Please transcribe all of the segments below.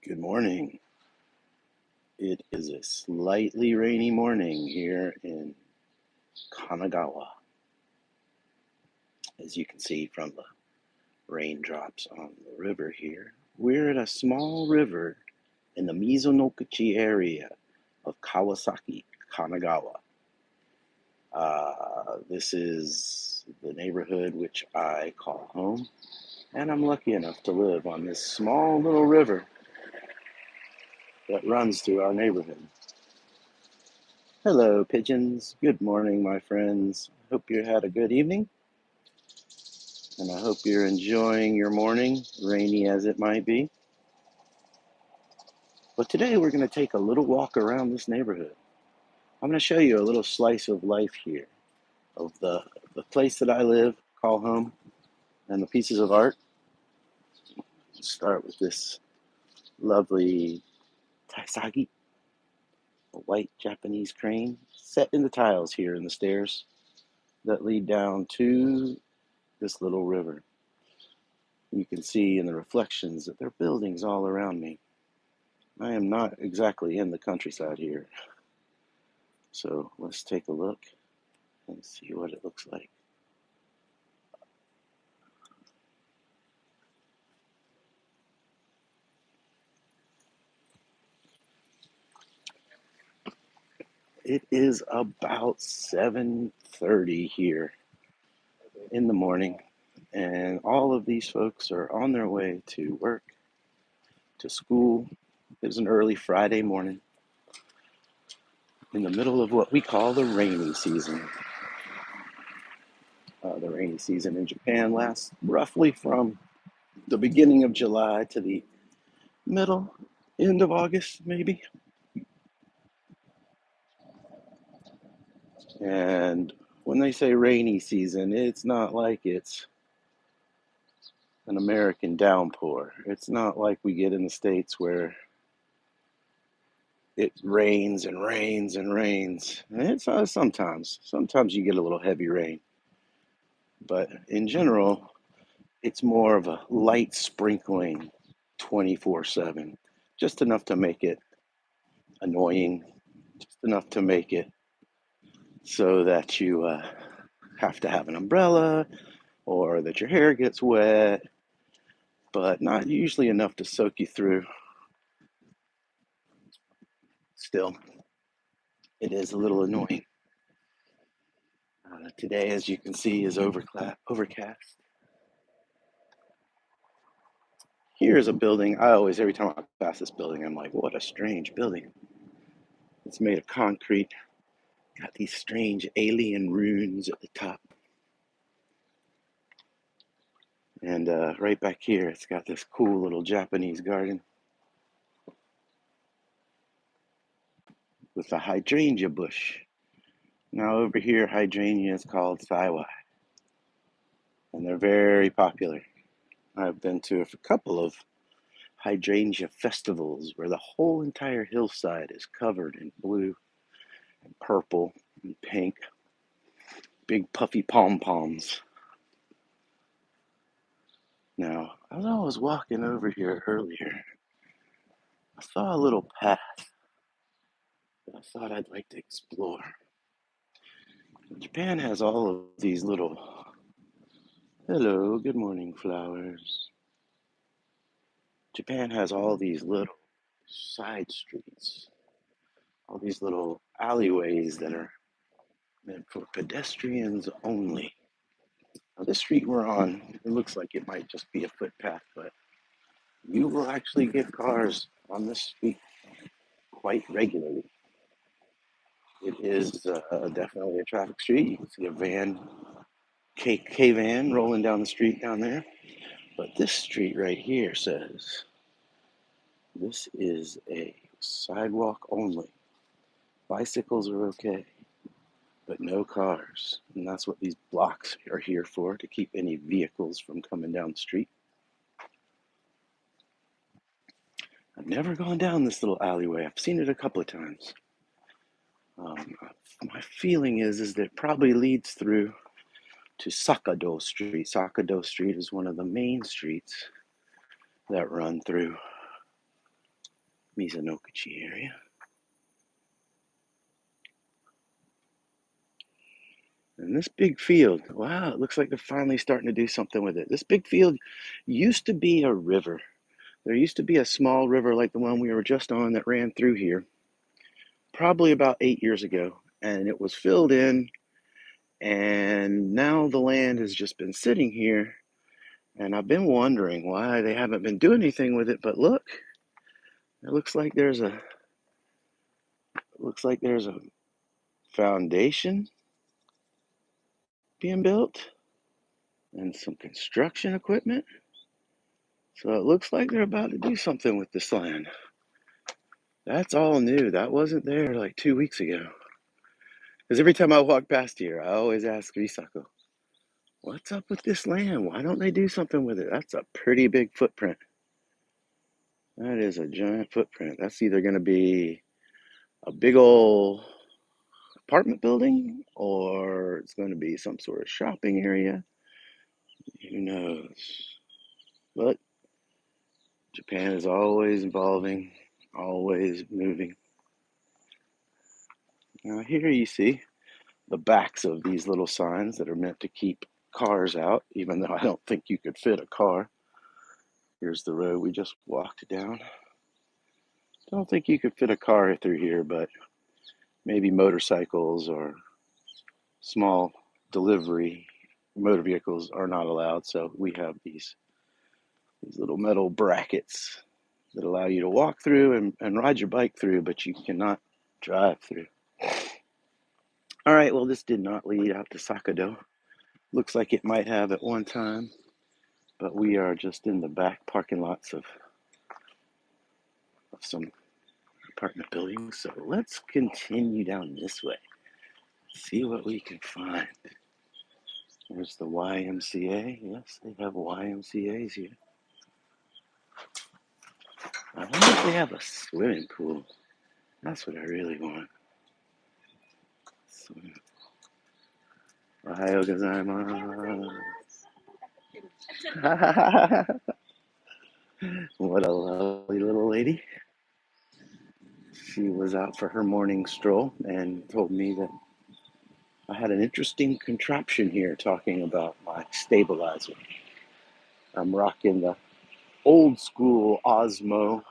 Good morning. It is a slightly rainy morning here in Kanagawa. As you can see from the raindrops on the river here, we're at a small river in the Mizonokuchi area of Kawasaki, Kanagawa. This is the neighborhood which I call home, and I'm lucky enough to live on this small little river that runs through our neighborhood. Hello, pigeons. Good morning, my friends. Hope you had a good evening, and I hope you're enjoying your morning, rainy as it might be. But today we're going to take a little walk around this neighborhood. I'm going to show you a little slice of life here, of the place that I live, call home, and the pieces of art. Let's start with this lovely taisagi, a white Japanese crane, set in the tiles here in the stairs that lead down to this little river. You can see in the reflections that there are buildings all around me. I am not exactly in the countryside here. So let's take a look and see what it looks like. It is about 7:30 here in the morning, and all of these folks are on their way to work, to school. It's an early Friday morning in the middle of what we call the rainy season. The rainy season in Japan lasts roughly from the beginning of July to the middle, end of August, maybe. And when they say rainy season, it's not like it's an American downpour. It's not like we get in the States where it rains and rains and rains. And it's sometimes you get a little heavy rain. But in general, it's more of a light sprinkling 24/7, just enough to make it annoying, just enough to make it so that you have to have an umbrella or that your hair gets wet, but not usually enough to soak you through. Still, it is a little annoying. Today, as you can see, is overcast. Here's a building. Every time I pass this building, I'm like, what a strange building. It's made of concrete, got these strange alien runes at the top. And right back here, it's got this cool little Japanese garden with a hydrangea bush. Now over here, hydrangea is called saiwai, and they're very popular. I've been to a couple of hydrangea festivals where the whole entire hillside is covered in blue and purple and pink, big puffy pom-poms. Now, as I was walking over here earlier, I saw a little path that I thought I'd like to explore. Japan has all of these little, hello, good morning, flowers. Japan has all these little side streets, all these little alleyways that are meant for pedestrians only. Now, this street we're on, it looks like it might just be a footpath, but you will actually get cars on this street quite regularly. It is definitely a traffic street. You can see a van, K van, rolling down the street down there. But this street right here says this is a sidewalk only. Bicycles are okay, but no cars. And that's what these blocks are here for, to keep any vehicles from coming down the street. I've never gone down this little alleyway. I've seen it a couple of times. My feeling is that it probably leads through to Sakado Street. Sakado Street is one of the main streets that run through Mizonokuchi area. And this big field, wow, it looks like they're finally starting to do something with it. This big field used to be a river. There used to be a small river like the one we were just on that ran through here, probably about 8 years ago. And it was filled in, and now the land has just been sitting here. And I've been wondering why they haven't been doing anything with it. But look, it looks like there's a foundation being built and some construction equipment. So it looks like they're about to do something with this land. That's all new. That wasn't there like 2 weeks ago. Because every time I walk past here, I always ask Risako, what's up with this land? Why don't they do something with it? That's a pretty big footprint. That is a giant footprint. That's either going to be a big old apartment building or it's going to be some sort of shopping area. Who knows? But Japan is always evolving, always moving. Now, here you see the backs of these little signs that are meant to keep cars out, even though I don't think you could fit a car. Here's the road we just walked down. Don't think you could fit a car through here, but maybe motorcycles or small delivery motor vehicles are not allowed. So we have these little metal brackets that allow you to walk through and ride your bike through, but you cannot drive through. All right, well, this did not lead out to Sakado. Looks like it might have at one time, but we are just in the back parking lots of some apartment buildings. So let's continue down this way, see what we can find. There's the YMCA. Yes, they have YMCAs here. I wonder if they have a swimming pool. That's what I really want. Swim. Ohayou gozaimasu. What a lovely little lady. She was out for her morning stroll and told me that I had an interesting contraption here talking about my stabilizer. I'm rocking the old school Osmo,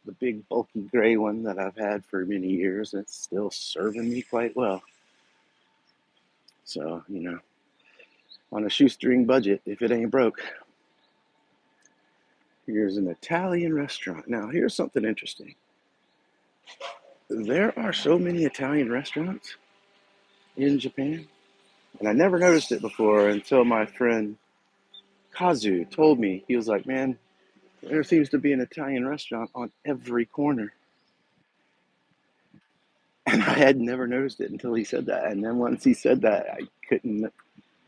the big bulky gray one that I've had for many years. And it's still serving me quite well. So, on a shoestring budget, if it ain't broke. Here's an Italian restaurant. Now, here's something interesting. There are so many Italian restaurants in Japan, and I never noticed it before until my friend Kazu told me. He was like, man, there seems to be an Italian restaurant on every corner. And I had never noticed it until he said that. And then once he said that, I couldn't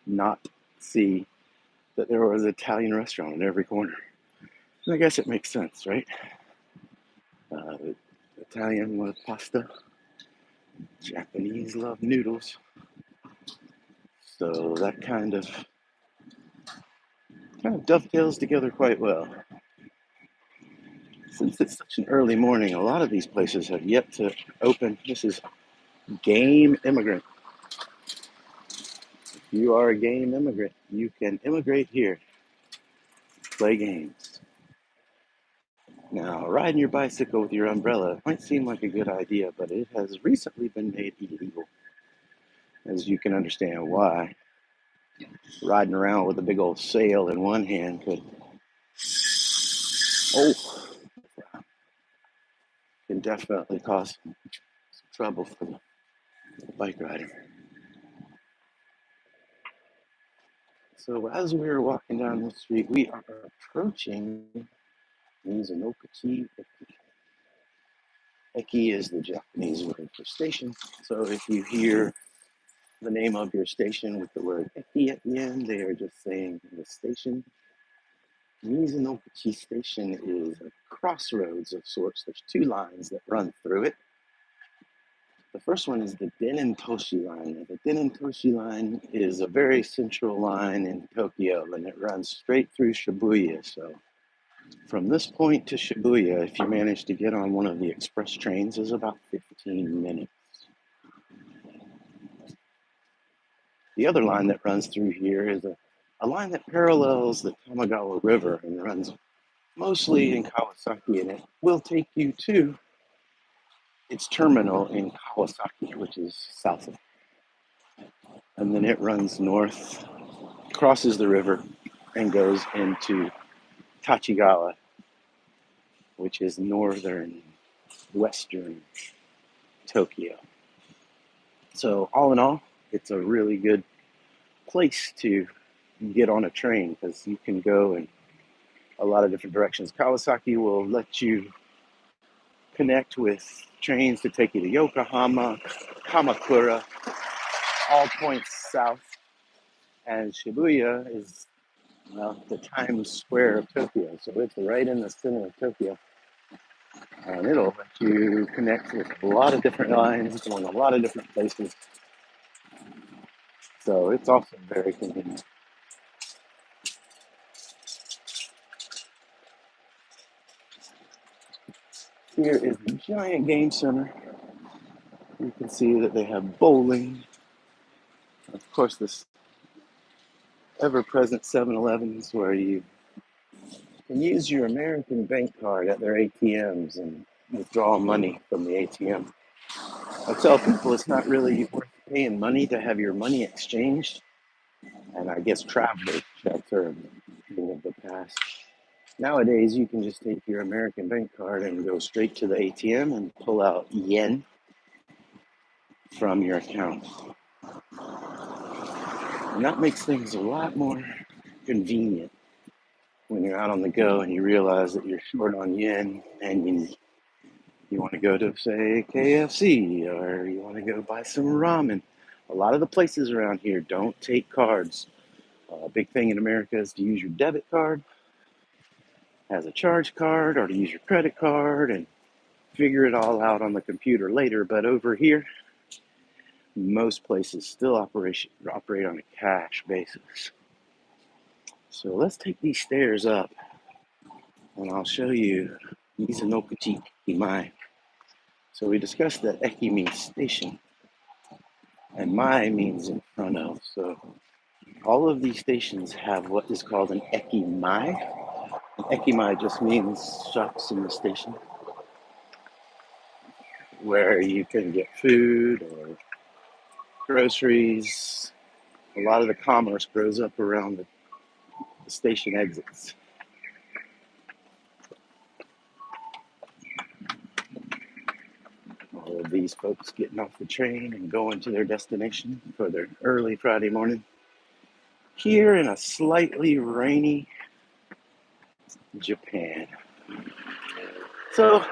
not see that there was an Italian restaurant on every corner. And I guess it makes sense, right? Italian love pasta. Japanese love noodles. So that kind of dovetails together quite well. Since it's such an early morning, a lot of these places have yet to open. This is Game Immigrant. If you are a game immigrant, you can immigrate here, play games. Now, riding your bicycle with your umbrella might seem like a good idea, but it has recently been made illegal. As you can understand why. Riding around with a big old sail in one hand can definitely cause some trouble for the bike rider. So as we are walking down the street, we are approaching Mizonokuchi. Eki is the Japanese word for station. So if you hear the name of your station with the word Eki at the end, they are just saying the station. Mizonokuchi Station is a crossroads of sorts. There's two lines that run through it. The first one is the Toshi line. The Toshi line is a very central line in Tokyo, and it runs straight through Shibuya. So From this point to Shibuya, if you manage to get on one of the express trains, is about 15 minutes. The other line that runs through here is a line that parallels the Kanagawa River and runs mostly in Kawasaki, and it will take you to its terminal in Kawasaki, which is south of it. And then it runs north, crosses the river, and goes into Tachigawa, which is northern, western Tokyo. So, all in all, it's a really good place to get on a train because you can go in a lot of different directions. Kawasaki will let you connect with trains to take you to Yokohama, Kamakura, all points south. And Shibuya is the Times Square of Tokyo. So it's right in the center of Tokyo. And it'll let you connect with a lot of different lines going a lot of different places. So it's also very convenient. Here is the giant game center. You can see that they have bowling. Of course, this ever-present 7-Elevens where you can use your American bank card at their ATMs and withdraw money from the ATM. I tell people it's not really worth paying money to have your money exchanged. And I guess travelers, that term being of the past. Nowadays, you can just take your American bank card and go straight to the ATM and pull out yen from your account. And that makes things a lot more convenient when you're out on the go and you realize that you're short on yen and you want to go to, say, KFC or you want to go buy some ramen. A lot of the places around here don't take cards. A big thing in America is to use your debit card as a charge card or to use your credit card and figure it all out on the computer later. But over here, most places still operate on a cash basis. So let's take these stairs up and I'll show you Mizonokuchi Imai. So we discussed that eki means station and mai means in front of. So all of these stations have what is called an eki mai. An eki mai just means shops in the station where you can get food or groceries. A lot of the commerce grows up around the station exits. All of these folks getting off the train and going to their destination for their early Friday morning. Here in a slightly rainy Japan. So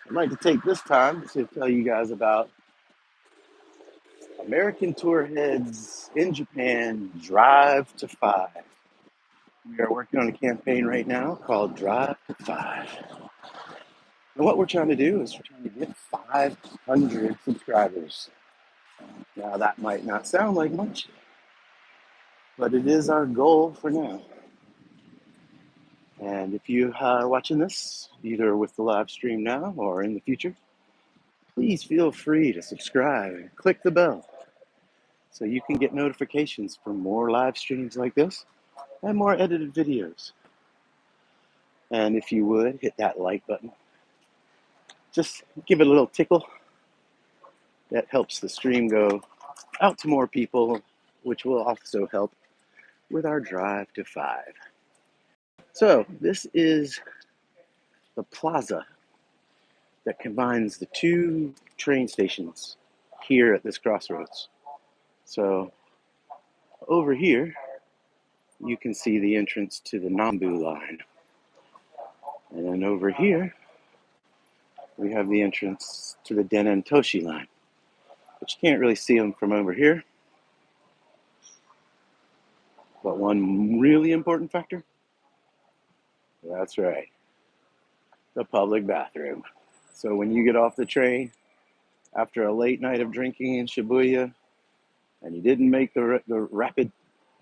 I'd like to take this time to tell you guys about American tour heads in Japan Drive to Five. We are working on a campaign right now called Drive to Five. And what we're trying to do is we're trying to get 500 subscribers. Now that might not sound like much, but it is our goal for now. And if you are watching this, either with the live stream now or in the future, please feel free to subscribe and click the bell so you can get notifications for more live streams like this and more edited videos. And if you would, hit that like button. Just give it a little tickle. That helps the stream go out to more people, which will also help with our drive to 5. So this is the plaza that combines the two train stations here at this crossroads. So over here, you can see the entrance to the Nambu line. And then over here, we have the entrance to the Denentoshi line. But you can't really see them from over here. But one really important factor, that's right, the public bathroom. So when you get off the train after a late night of drinking in Shibuya and you didn't make the rapid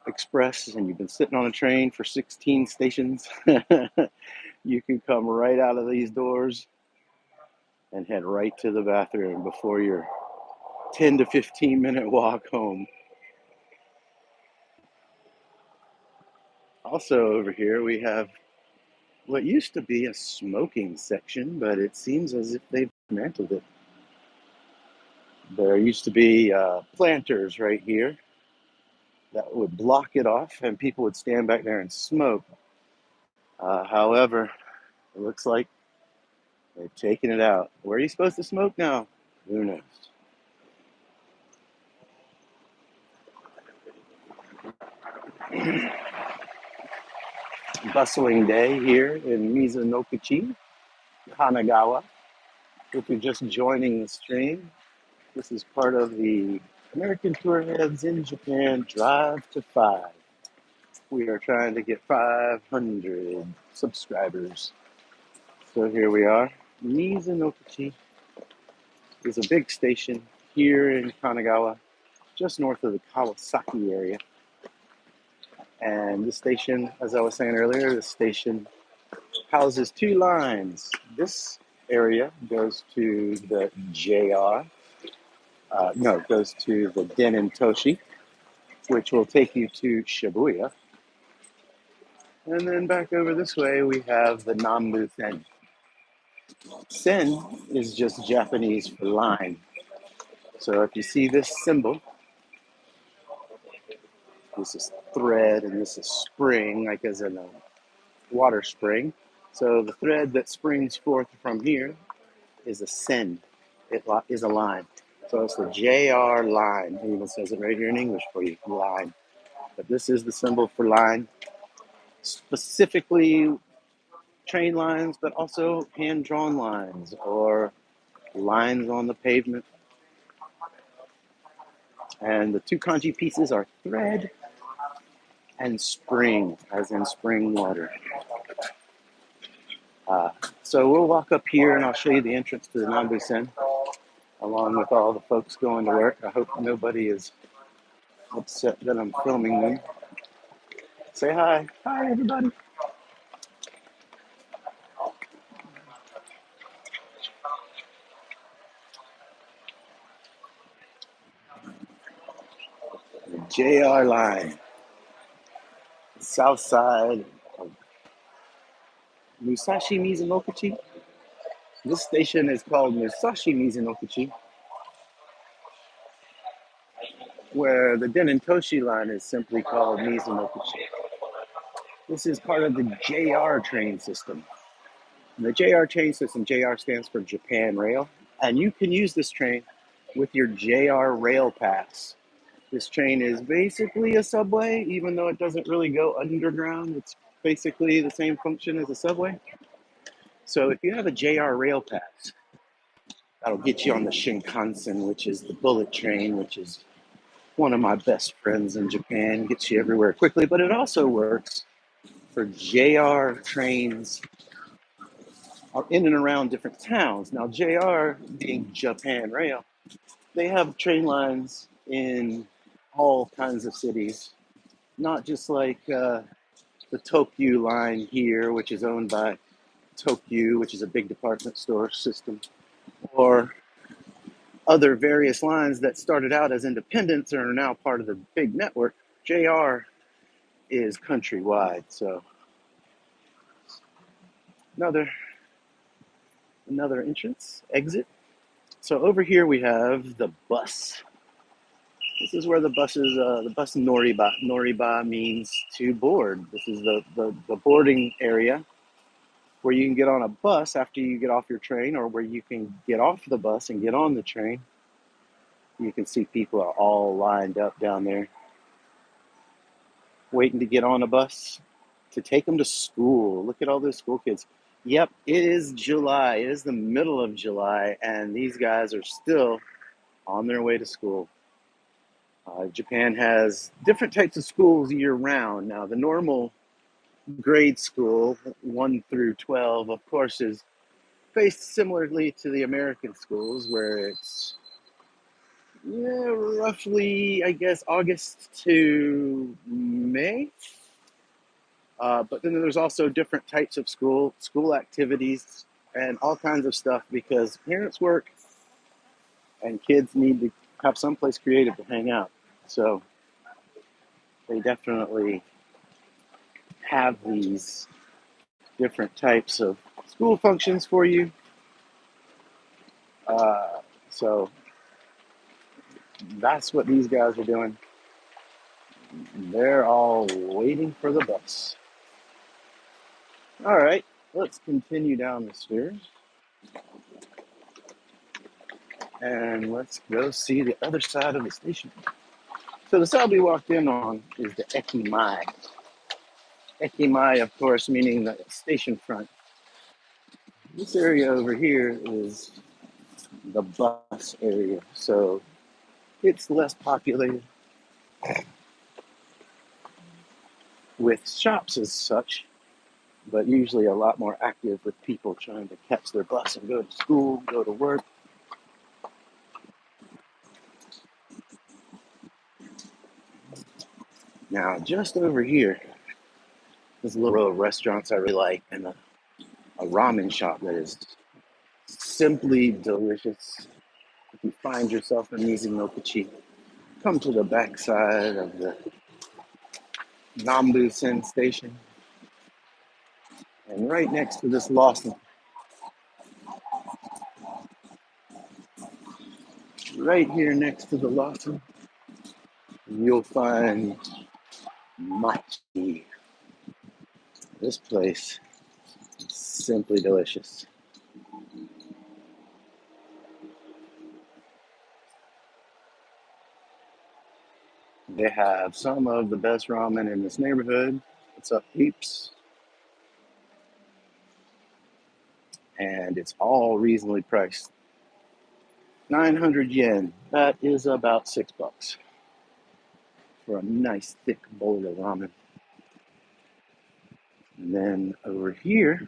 Express and you've been sitting on a train for 16 stations, you can come right out of these doors and head right to the bathroom before your 10 to 15-minute walk home. Also over here we have what used to be a smoking section, but it seems as if they've dismantled it. There used to be planters right here that would block it off and people would stand back there and smoke. However, it looks like they've taken it out. Where are you supposed to smoke now? Who knows? Bustling day here in Mizonokuchi, Kanagawa. If you're just joining the stream, this is part of the American Tour Heads in Japan Drive to 5. We are trying to get 500 subscribers. So here we are. Mizonokuchi is a big station here in Kanagawa, just north of the Kawasaki area. And this station, as I was saying earlier, this station houses two lines. This area goes to the JR, goes to the Den Toshi, which will take you to Shibuya. And then back over this way, we have the Nambu Sen. Sen is just Japanese for line. So if you see this symbol, this is thread and this is spring, like as in a water spring. So the thread that springs forth from here is a sen. It is a line. So it's the JR line. It even says it right here in English for you, line. But this is the symbol for line. Specifically train lines, but also hand-drawn lines or lines on the pavement. And the two kanji pieces are thread and spring, as in spring water. So we'll walk up here and I'll show you the entrance to the Nambu-sen, along with all the folks going to work. I hope nobody is upset that I'm filming them. Say hi. Hi, everybody. The JR line, south side of Musashi Mizonokuchi. This station is called Musashi Mizonokuchi, where the Den Toshi line is simply called Mizonokuchi. This is part of the JR train system. The JR train system, JR stands for Japan Rail, and you can use this train with your JR Rail Pass. This train is basically a subway, even though it doesn't really go underground. It's basically the same function as a subway. So if you have a JR Rail Pass, that'll get you on the Shinkansen, which is the bullet train, which is one of my best friends in Japan. Gets you everywhere quickly, but it also works for JR trains in and around different towns. Now, JR being Japan Rail, they have train lines in all kinds of cities, not just like the Tokyu line here, which is owned by Tokyu, which is a big department store system, or other various lines that started out as independents and are now part of the big network. JR is countrywide. So another entrance, exit. So over here we have the bus. This is where the bus noriba. Noriba means to board. This is the boarding area where you can get on a bus after you get off your train, or where you can get off the bus and get on the train. You can see people are all lined up down there, waiting to get on a bus to take them to school. Look at all those school kids. Yep, it is July. It is the middle of July, and these guys are still on their way to school. Japan has different types of schools year round. Now, the normal grade school, 1 through 12, of course, is based similarly to the American schools, where it's Yeah, roughly, I guess, August to May. But then there's also different types of school activities, and all kinds of stuff because parents work and kids need to have someplace creative to hang out. So they definitely have these different types of school functions for you. So that's what these guys are doing. They're all waiting for the bus. All right, let's continue down the stairs and let's go see the other side of the station. So the side we walked in on is the Ekimai. Ekimai, of course, meaning the station front. This area over here is the bus area, so it's less populated with shops as such, but usually a lot more active with people trying to catch their bus and go to school, go to work. Now, just over here, there's a little row of restaurants I really like, and a ramen shop that is simply delicious. If you find yourself in Mizonokuchi, come to the backside of the Nambu-sen station, and right next to this Lawson, right here next to the Lawson, you'll find Machi. This place is simply delicious. They have some of the best ramen in this neighborhood. What's up, peeps? And it's all reasonably priced. 900 yen. That is about $6 for a nice thick bowl of ramen. And then over here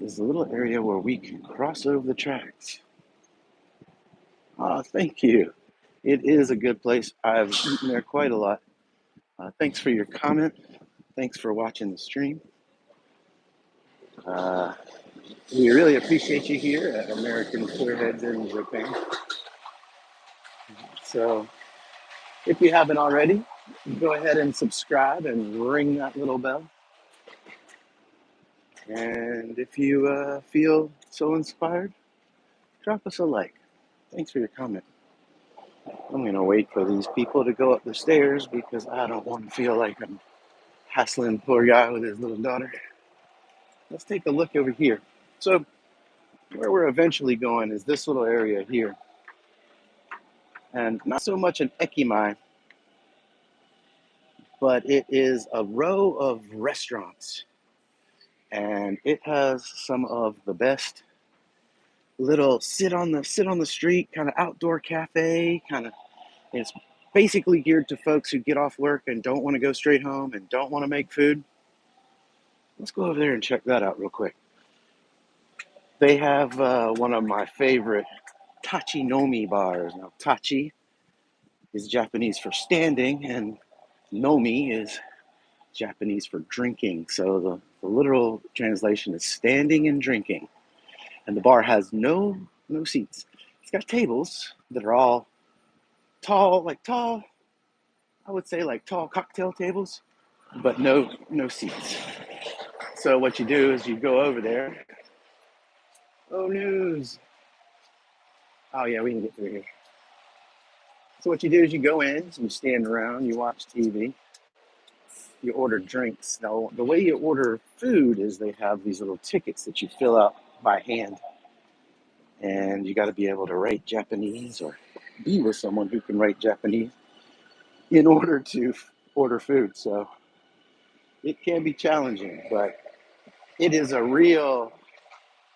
is a little area where we can cross over the tracks. Ah, thank you. It is a good place. I've eaten there quite a lot. Thanks for your comment. Thanks for watching the stream. Uh, we really appreciate you here at American Clearheads in Japan. So if you haven't already, go ahead and subscribe and ring that little bell. And if you feel so inspired, drop us a like. Thanks for your comment. I'm going to wait for these people to go up the stairs because I don't want to feel like I'm hassling the poor guy with his little daughter. Let's take a look over here. So where we're eventually going is this little area here. And not so much an ekimai, but it is a row of restaurants. And it has some of the best little sit on the street kind of outdoor cafe kind of. It's basically geared to folks who get off work and don't want to go straight home and don't want to make food. Let's go over there and check that out real quick. They have one of my favorite tachi nomi bars. Now, tachi is Japanese for standing, and nomi is Japanese for drinking. So the literal translation is standing and drinking. And the bar has no seats. It's got tables that are all tall, I would say like tall cocktail tables, but no seats. So what you do is you go over there. Oh, news. Oh yeah, we can get through here. So what you do is you go in, you stand around, you watch TV, you order drinks. Now the way you order food is they have these little tickets that you fill out by hand, and you got to be able to write Japanese or be with someone who can write Japanese in order to order food. So it can be challenging, but it is a real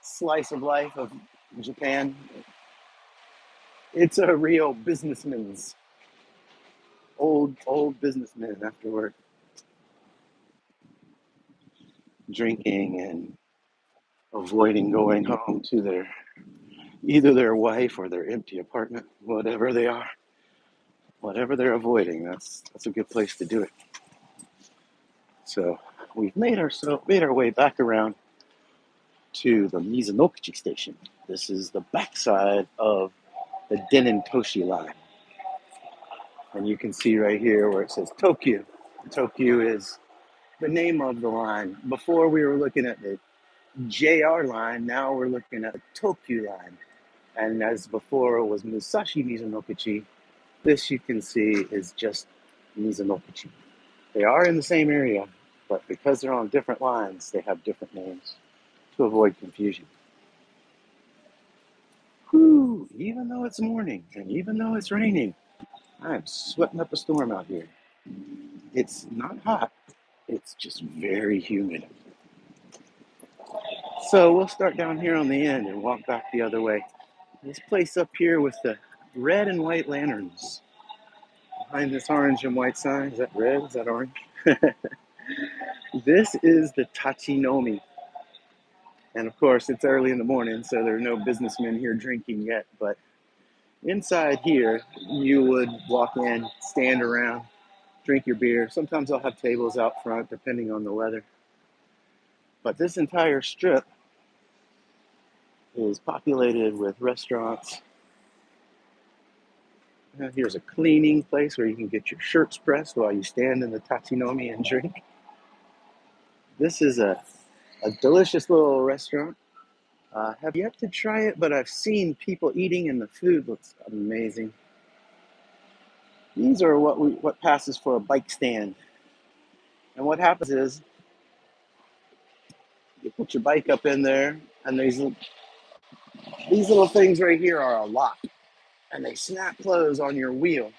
slice of life of Japan. It's a real businessman's old businessmen after work drinking and avoiding going home to their either their wife or their empty apartment, whatever they are, whatever they're avoiding. That's a good place to do it. So we've made our way back around to the Mizonokuchi station. This is the backside of the Denin-Toshi line. And you can see right here where it says Tokyu. Tokyu is the name of the line. Before we were looking at the JR line, now we're looking at the Tokyu line. And as before it was Musashi Mizonokuchi, this you can see is just Mizonokuchi. They are in the same area, but because they're on different lines, they have different names to avoid confusion. Whew, even though it's morning and even though it's raining, I'm sweating up a storm out here. It's not hot, it's just very humid. So we'll start down here on the end and walk back the other way. This place up here with the red and white lanterns. Behind this orange and white sign, is that red? Is that orange? This is the Tachinomi. And of course, it's early in the morning, so there are no businessmen here drinking yet. But inside here, you would walk in, stand around, drink your beer. Sometimes I'll have tables out front, depending on the weather. But this entire strip is populated with restaurants. Here's a cleaning place where you can get your shirts pressed while you stand in the Tachinomi and drink. This is a delicious little restaurant. Have yet to try it, but I've seen people eating and the food looks amazing. These are what passes for a bike stand. And what happens is you put your bike up in there, and these little things right here are a lock, and they snap close on your wheel,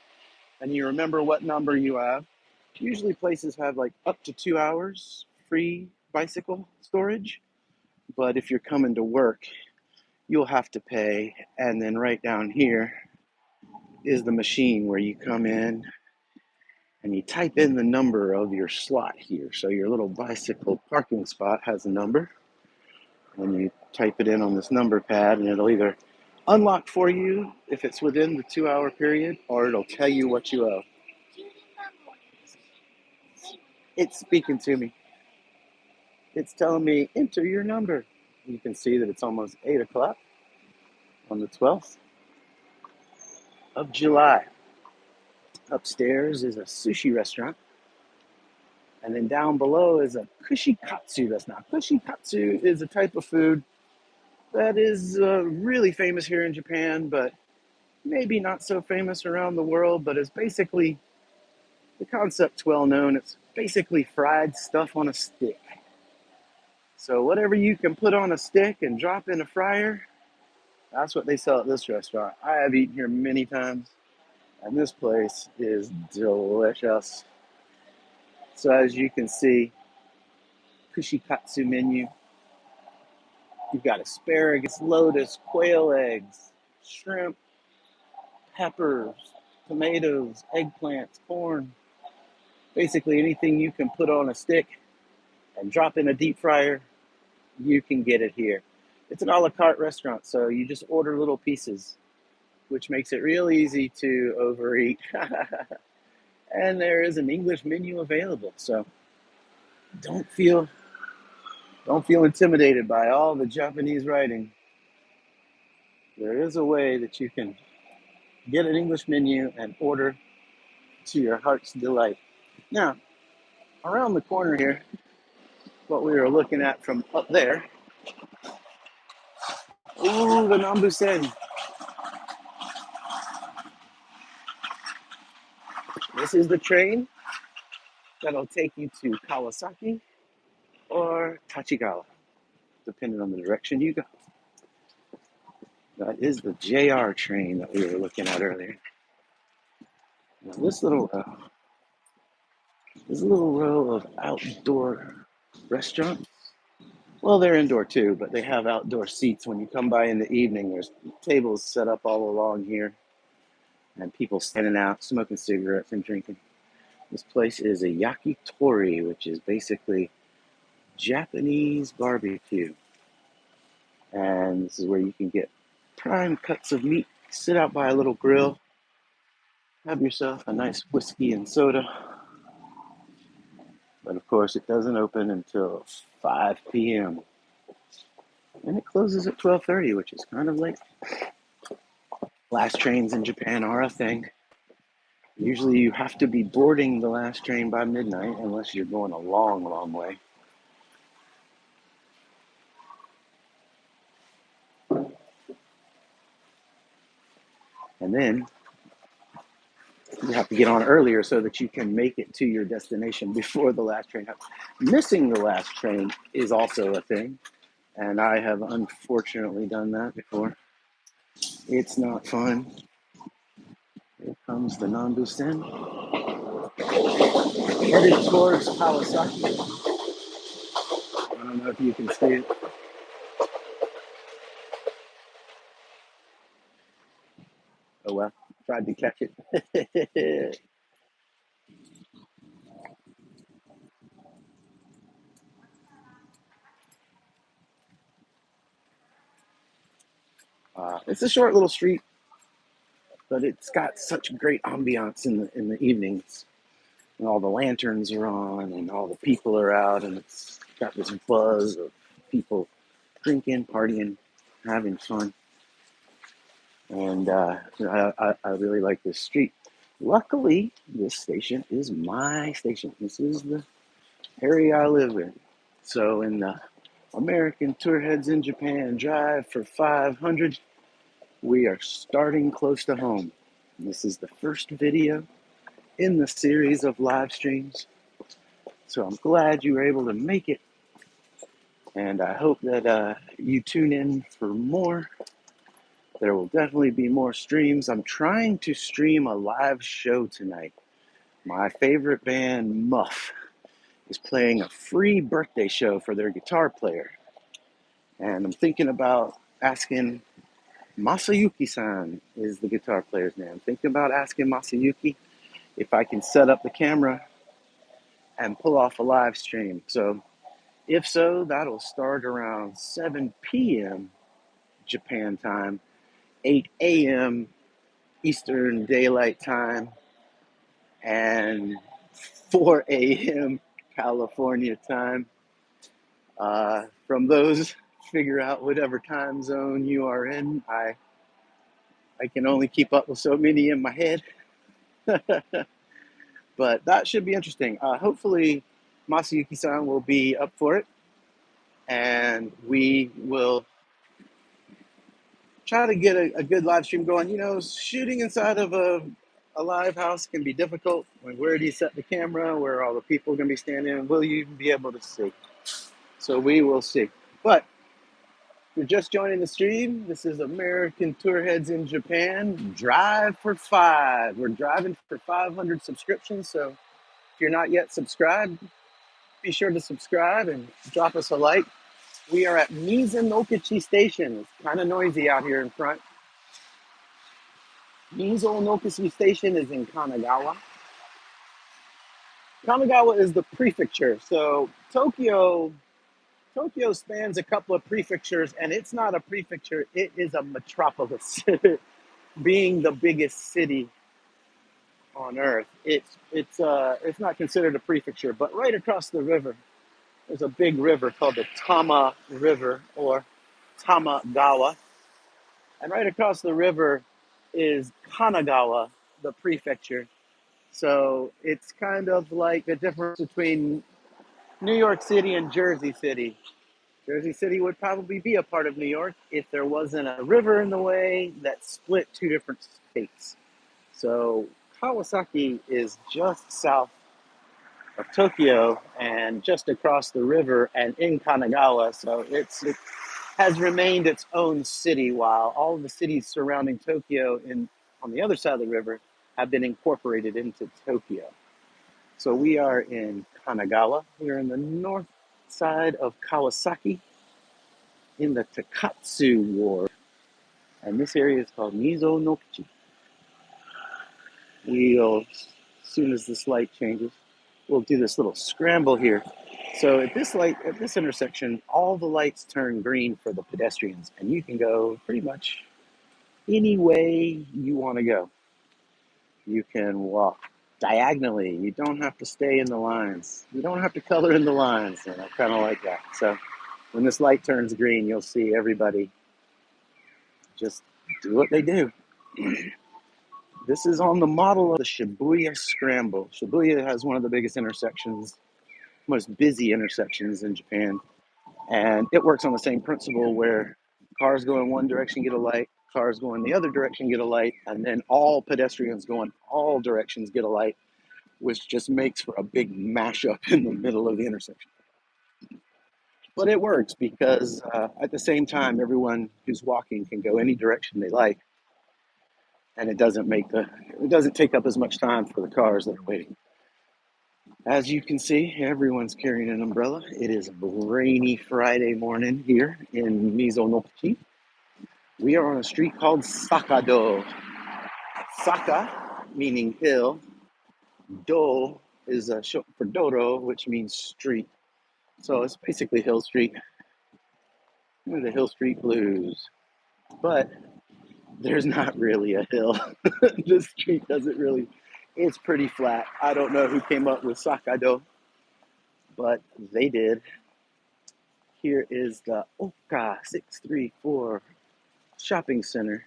and you remember what number you have. Usually places have like up to 2 hours free bicycle storage, but if you're coming to work, you'll have to pay. And then right down here is the machine where you come in and you type in the number of your slot here. So your little bicycle parking spot has a number, and you type it in on this number pad, and it'll either unlock for you if it's within the 2 hour period, or it'll tell you what you owe. It's speaking to me. It's telling me, enter your number. You can see that it's almost 8 o'clock on the 12th of July. Upstairs is a sushi restaurant. And then down below is a kushikatsu restaurant. Kushikatsu is a type of food that is really famous here in Japan, but maybe not so famous around the world. But it's basically, the concept's well known. It's basically fried stuff on a stick. So whatever you can put on a stick and drop in a fryer, that's what they sell at this restaurant. I have eaten here many times, and this place is delicious. So as you can see, kushikatsu menu. You've got asparagus, lotus, quail eggs, shrimp, peppers, tomatoes, eggplants, corn. Basically anything you can put on a stick and drop in a deep fryer, you can get it here. It's an a la carte restaurant, so you just order little pieces, which makes it real easy to overeat. And there is an English menu available, so don't feel intimidated by all the Japanese writing. There is a way that you can get an English menu and order to your heart's delight. Now, around the corner here, what we were looking at from up there, ooh, the Nambusen. This is the train that'll take you to Kawasaki or Tachigawa, depending on the direction you go. That is the JR train that we were looking at earlier. Now, this little row of outdoor restaurants. Well, they're indoor too, but they have outdoor seats. When you come by in the evening, there's tables set up all along here and people standing out, smoking cigarettes and drinking. This place is a yakitori, which is basically Japanese barbecue. And this is where you can get prime cuts of meat, sit out by a little grill, have yourself a nice whiskey and soda. But of course, it doesn't open until 5 p.m. and it closes at 12:30, which is kind of late. Last trains in Japan are a thing. Usually, you have to be boarding the last train by midnight unless you're going a long, long way. And then you have to get on earlier so that you can make it to your destination before the last train. Missing the last train is also a thing, and I have unfortunately done that before. It's not fun. Here comes the Nambu-sen, headed towards Kawasaki. I don't know if you can see it. Oh well, tried to catch it. It's a short little street, but it's got such great ambiance in the evenings. And all the lanterns are on, and all the people are out, and it's got this buzz of people drinking, partying, having fun. And I really like this street. Luckily, this station is my station. This is the area I live in. So in the American Tour Heads in Japan Drive for 500, we are starting close to home. This is the first video in the series of live streams. So I'm glad you were able to make it. And I hope that you tune in for more. There will definitely be more streams. I'm trying to stream a live show tonight. My favorite band, Muff, is playing a free birthday show for their guitar player. And I'm thinking about asking Masayuki-san is the guitar player's name. I'm thinking about asking Masayuki if I can set up the camera and pull off a live stream. So if so, that'll start around 7 p.m. Japan time, 8 a.m. Eastern Daylight Time, and 4 a.m. California time. From those, figure out whatever time zone you are in. I can only keep up with so many in my head, but that should be interesting. Hopefully, Masayuki-san will be up for it, and we will try to get a good live stream going. You know, shooting inside of a live house can be difficult. Like, where do you set the camera? Where are all the people going to be standing? Will you even be able to see? So we will see. But if you're just joining the stream, this is American Tour Heads in Japan. Drive for 5. We're driving for 500 subscriptions. So if you're not yet subscribed, be sure to subscribe and drop us a like. We are at Mizonokuchi Station. It's kind of noisy out here in front. Mizonokuchi Station is in Kanagawa. Kanagawa is the prefecture. So Tokyo spans a couple of prefectures, and it's not a prefecture, it is a metropolis. Being the biggest city on earth, it's not considered a prefecture, but right across the river, there's a big river called the Tama River or Tamagawa. And right across the river is Kanagawa, the prefecture. So it's kind of like the difference between New York City and Jersey City. Jersey City would probably be a part of New York if there wasn't a river in the way that split two different states. So Kawasaki is just south of Tokyo and just across the river and in Kanagawa. So it has remained its own city while all of the cities surrounding Tokyo on the other side of the river have been incorporated into Tokyo. So we are in Kanagawa. We're in the north side of Kawasaki in the Takatsu Ward. And this area is called Mizonokuchi. We'll, as soon as this light changes, we'll do this little scramble here. So at this intersection, all the lights turn green for the pedestrians, and you can go pretty much any way you want to go. You can walk diagonally. You don't have to stay in the lines. You don't have to color in the lines. And I kind of like that. So when this light turns green, you'll see everybody just do what they do. This is on the model of the Shibuya Scramble. Shibuya has one of the biggest intersections, most busy intersections in Japan. And it works on the same principle where cars go in one direction, get a light, cars go in the other direction, get a light, and then all pedestrians go in all directions, get a light, which just makes for a big mashup in the middle of the intersection. But it works because at the same time, everyone who's walking can go any direction they like, and it doesn't take up as much time for the cars that are waiting. As you can see, everyone's carrying an umbrella. It is a rainy Friday morning here in Mizonokuchi. We are on a street called Sakado. Saka, meaning hill. Do is short for Doro, which means street. So it's basically Hill Street. The Hill Street Blues. But there's not really a hill. This street doesn't really, it's pretty flat. I don't know who came up with Sakado, but they did. Here is the Oka 634 shopping center,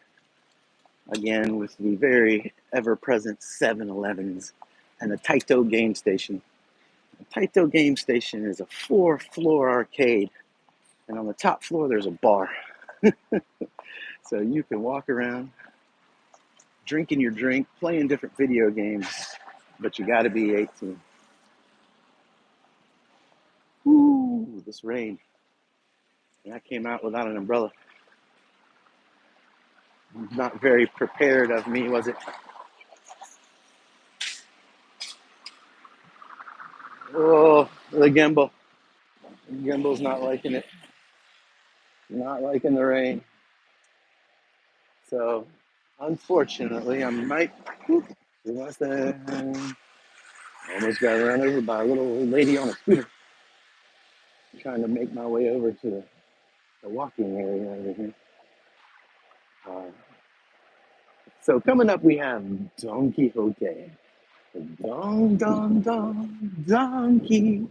again with the very ever-present 7-Elevens and the Taito game station. The Taito game station is a 4-floor arcade, and on the top floor there's a bar. So you can walk around drinking your drink, playing different video games, but you got to be 18. Ooh, this rain. And I came out without an umbrella. Not very prepared of me, was it? Oh, the gimbal. The gimbal's not liking it. Not liking the rain. So, unfortunately, I might do my thing. Almost got run over by a little old lady on a scooter. Trying to make my way over to the walking area over here. Uh, so coming up, we have Don Quixote. Don, don, don, donkey,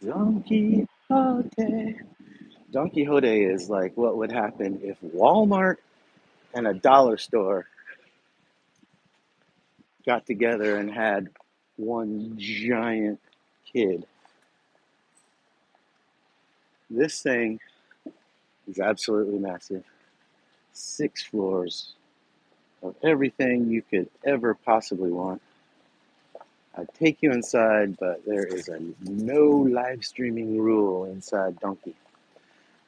Don Quixote. Don Quixote is like what would happen if Walmart and a dollar store got together and had one giant kid. This thing is absolutely massive. 6 floors of everything you could ever possibly want. I'd take you inside, but there is a no live streaming rule inside Donkey.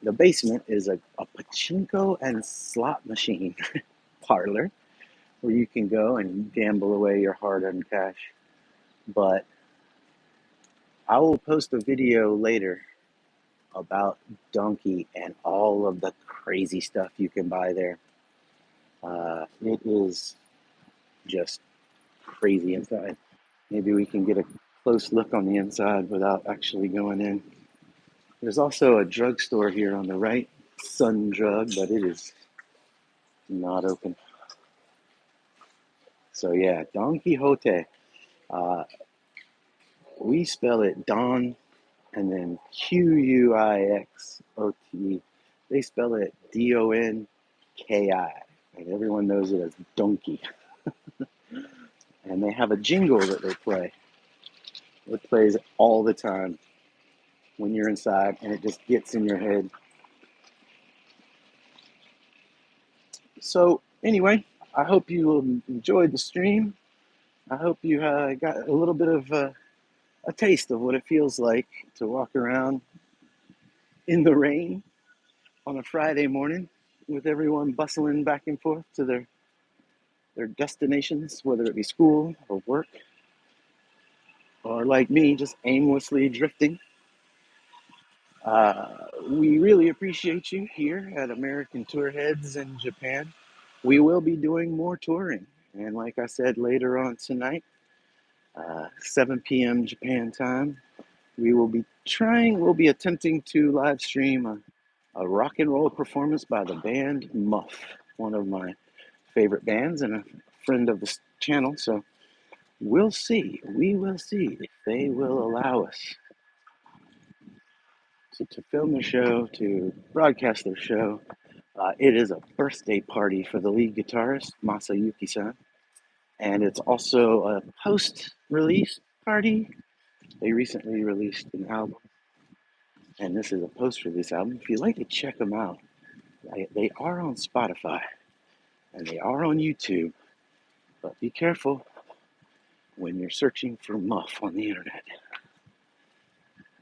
The basement is a pachinko and slot machine parlor where you can go and gamble away your hard-earned cash. But I will post a video later about Donkey and all of the crazy stuff you can buy there. It is just crazy inside. Maybe we can get a close look on the inside without actually going in. There's also a drugstore here on the right, Sun Drug, but it is not open. So yeah, Don Quixote. Uh, we spell it Don and then Quixote. They spell it Donki, and everyone knows it as Donkey. And they have a jingle that they play. It plays all the time when you're inside, and it just gets in your head. So anyway, I hope you enjoyed the stream. I hope you got a little bit of a taste of what it feels like to walk around in the rain on a Friday morning with everyone bustling back and forth to their destinations, whether it be school or work, or like me, just aimlessly drifting. We really appreciate you here at American Tour Heads in Japan. We will be doing more touring. And like I said, later on tonight, 7 p.m. Japan time, we'll be attempting to live stream a rock and roll performance by the band Muff, one of my favorite bands and a friend of this channel. So we'll see. We will see if they will allow us to film the show, to broadcast their show. It is a birthday party for the lead guitarist, Masayuki-san. And it's also a post-release party. They recently released an album, and this is a post-release album. If you'd like to check them out, they are on Spotify, and they are on YouTube. But be careful when you're searching for Muff on the internet.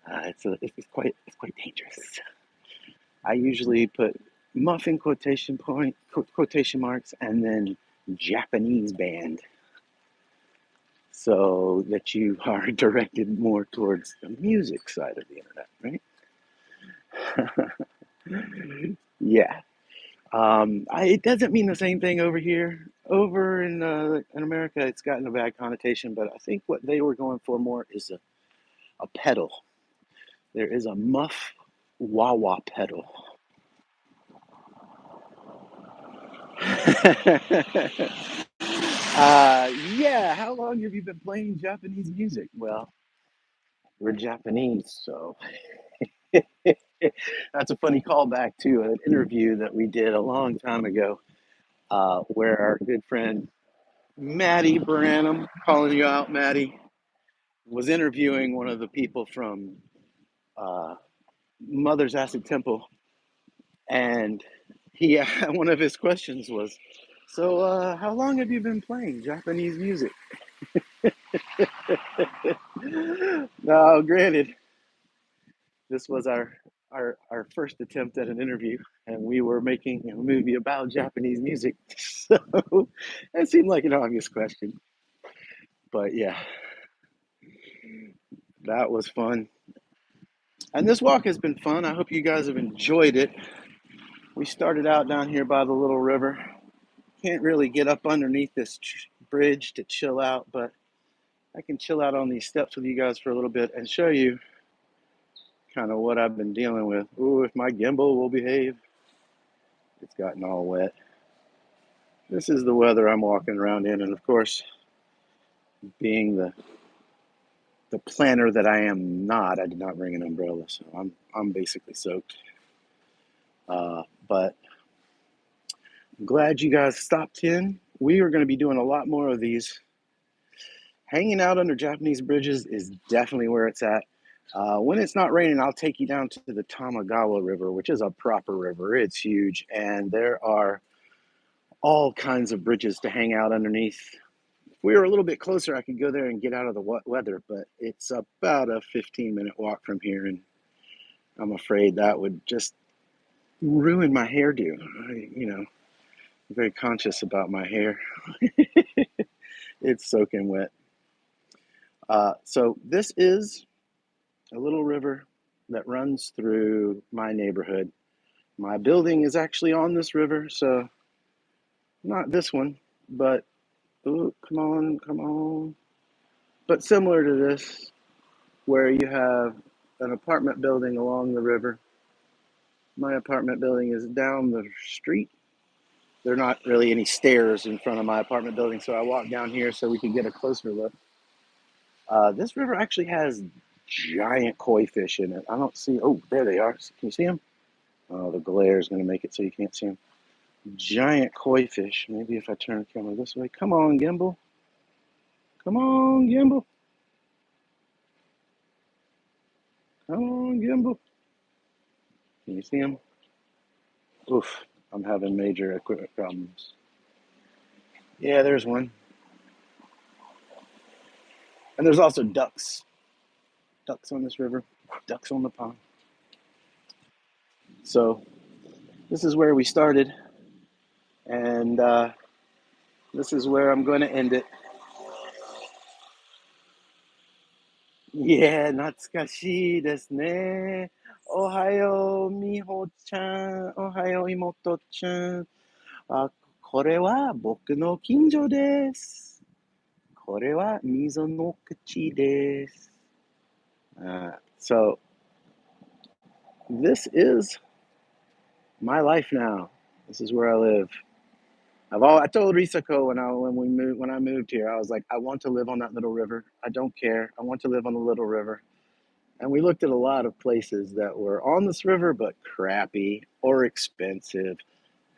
It's quite dangerous. I usually put Muff in quotation marks, and then Japanese band, so that you are directed more towards the music side of the internet, right? Yeah. It doesn't mean the same thing over here. Over in America, it's gotten a bad connotation, but I think what they were going for more is a pedal. There is a Muff wah-wah pedal. Yeah, how long have you been playing Japanese music? Well, we're Japanese, so that's a funny callback to an interview that we did a long time ago, where our good friend Maddie Branham, calling you out, Maddie, was interviewing one of the people from uh, Mother's Acid Temple, and he one of his questions was, "So, how long have you been playing Japanese music?" Now, granted, this was our first attempt at an interview, and we were making a movie about Japanese music, so it seemed like an obvious question. But yeah, that was fun. And this walk has been fun. I hope you guys have enjoyed it. We started out down here by the little river. Can't really get up underneath this bridge to chill out, but I can chill out on these steps with you guys for a little bit and show you kind of what I've been dealing with. Ooh, if my gimbal will behave. It's gotten all wet. This is the weather I'm walking around in, and of course, being the planner that I am not, I did not bring an umbrella, so I'm basically soaked. But I'm glad you guys stopped in. We are going to be doing a lot more of these. Hanging out under Japanese bridges is definitely where it's at. When it's not raining, I'll take you down to the Kanagawa River, which is a proper river. It's huge, and there are all kinds of bridges to hang out underneath. If we were a little bit closer, I could go there and get out of the wet weather, but it's about a 15-minute walk from here, and I'm afraid that would just ruin my hairdo. I'm very conscious about my hair. It's soaking wet. So this is a little river that runs through my neighborhood. My building is actually on this river, so not this one, but ooh, come on, come on. But similar to this, where you have an apartment building along the river. My apartment building is down the street. There are not really any stairs in front of my apartment building, so I walk down here so we can get a closer look. This river actually has giant koi fish in it. I don't see. Oh, there they are. Can you see them? Oh, the glare is going to make it so you can't see them. Giant koi fish. Maybe if I turn the camera this way. Come on, gimbal. Come on, gimbal. Come on, gimbal. Can you see them? Oof, I'm having major equipment problems. Yeah, there's one. And there's also ducks. Ducks on this river. Ducks on the pond. So this is where we started. And this is where I'm going to end it. Yeah, 懐かしいですね。おはよう、みほちゃん。おはよう、妹ちゃん。これは僕の近所です。これは溝の口です。So, this is my life now. This is where I live. I told Risako when I moved here, I was like, I want to live on that little river. I don't care. I want to live on the little river. And we looked at a lot of places that were on this river but crappy or expensive.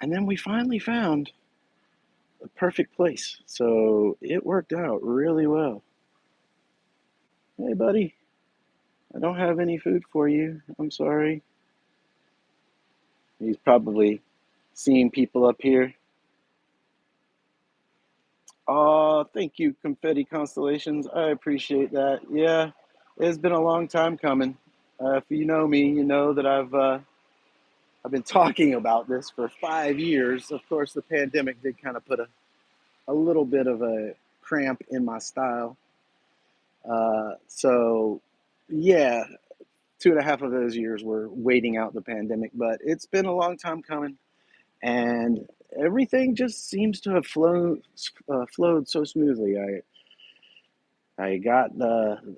And then we finally found the perfect place. So it worked out really well. Hey, buddy, I don't have any food for you. I'm sorry. He's probably seeing people up here. Oh, thank you, Confetti Constellations. I appreciate that. Yeah, it's been a long time coming. If you know me, you know that I've been talking about this for 5 years. Of course, the pandemic did kind of put a little bit of a cramp in my style. So, yeah, 2.5 of those years were waiting out the pandemic, but it's been a long time coming, and everything just seems to have flowed so smoothly. I got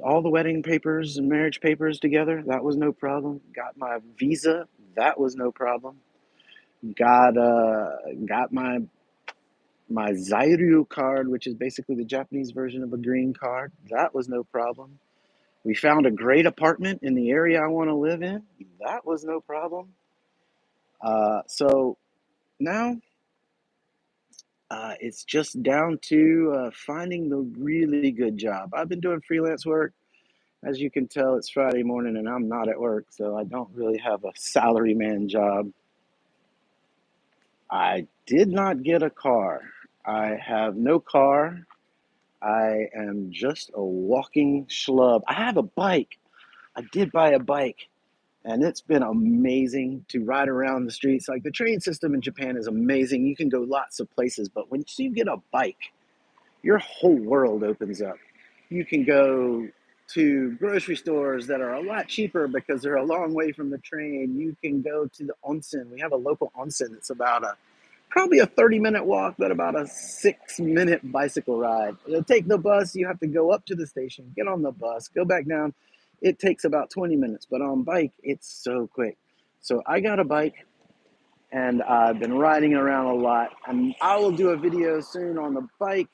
all the wedding papers and marriage papers together. That was no problem. Got my visa. That was no problem. Got my Zairu card, which is basically the Japanese version of a green card. That was no problem. We found a great apartment in the area I want to live in. That was no problem. So now it's just down to finding the really good job. I've been doing freelance work. As you can tell, it's Friday morning and I'm not at work, so I don't really have a salaryman job. I did not get a car. I have no car. I am just a walking schlub. I have a bike. I did buy a bike, and it's been amazing to ride around the streets. Like, the train system in Japan is amazing. You can go lots of places, but once you get a bike, your whole world opens up. You can go to grocery stores that are a lot cheaper because they're a long way from the train. You can go to the onsen. We have a local onsen that's about probably a 30-minute walk, but about a 6-minute bicycle ride. To take the bus, you have to go up to the station, get on the bus, go back down. It takes about 20 minutes, but on bike, it's so quick. So I got a bike, and I've been riding around a lot. And I will do a video soon on the bike.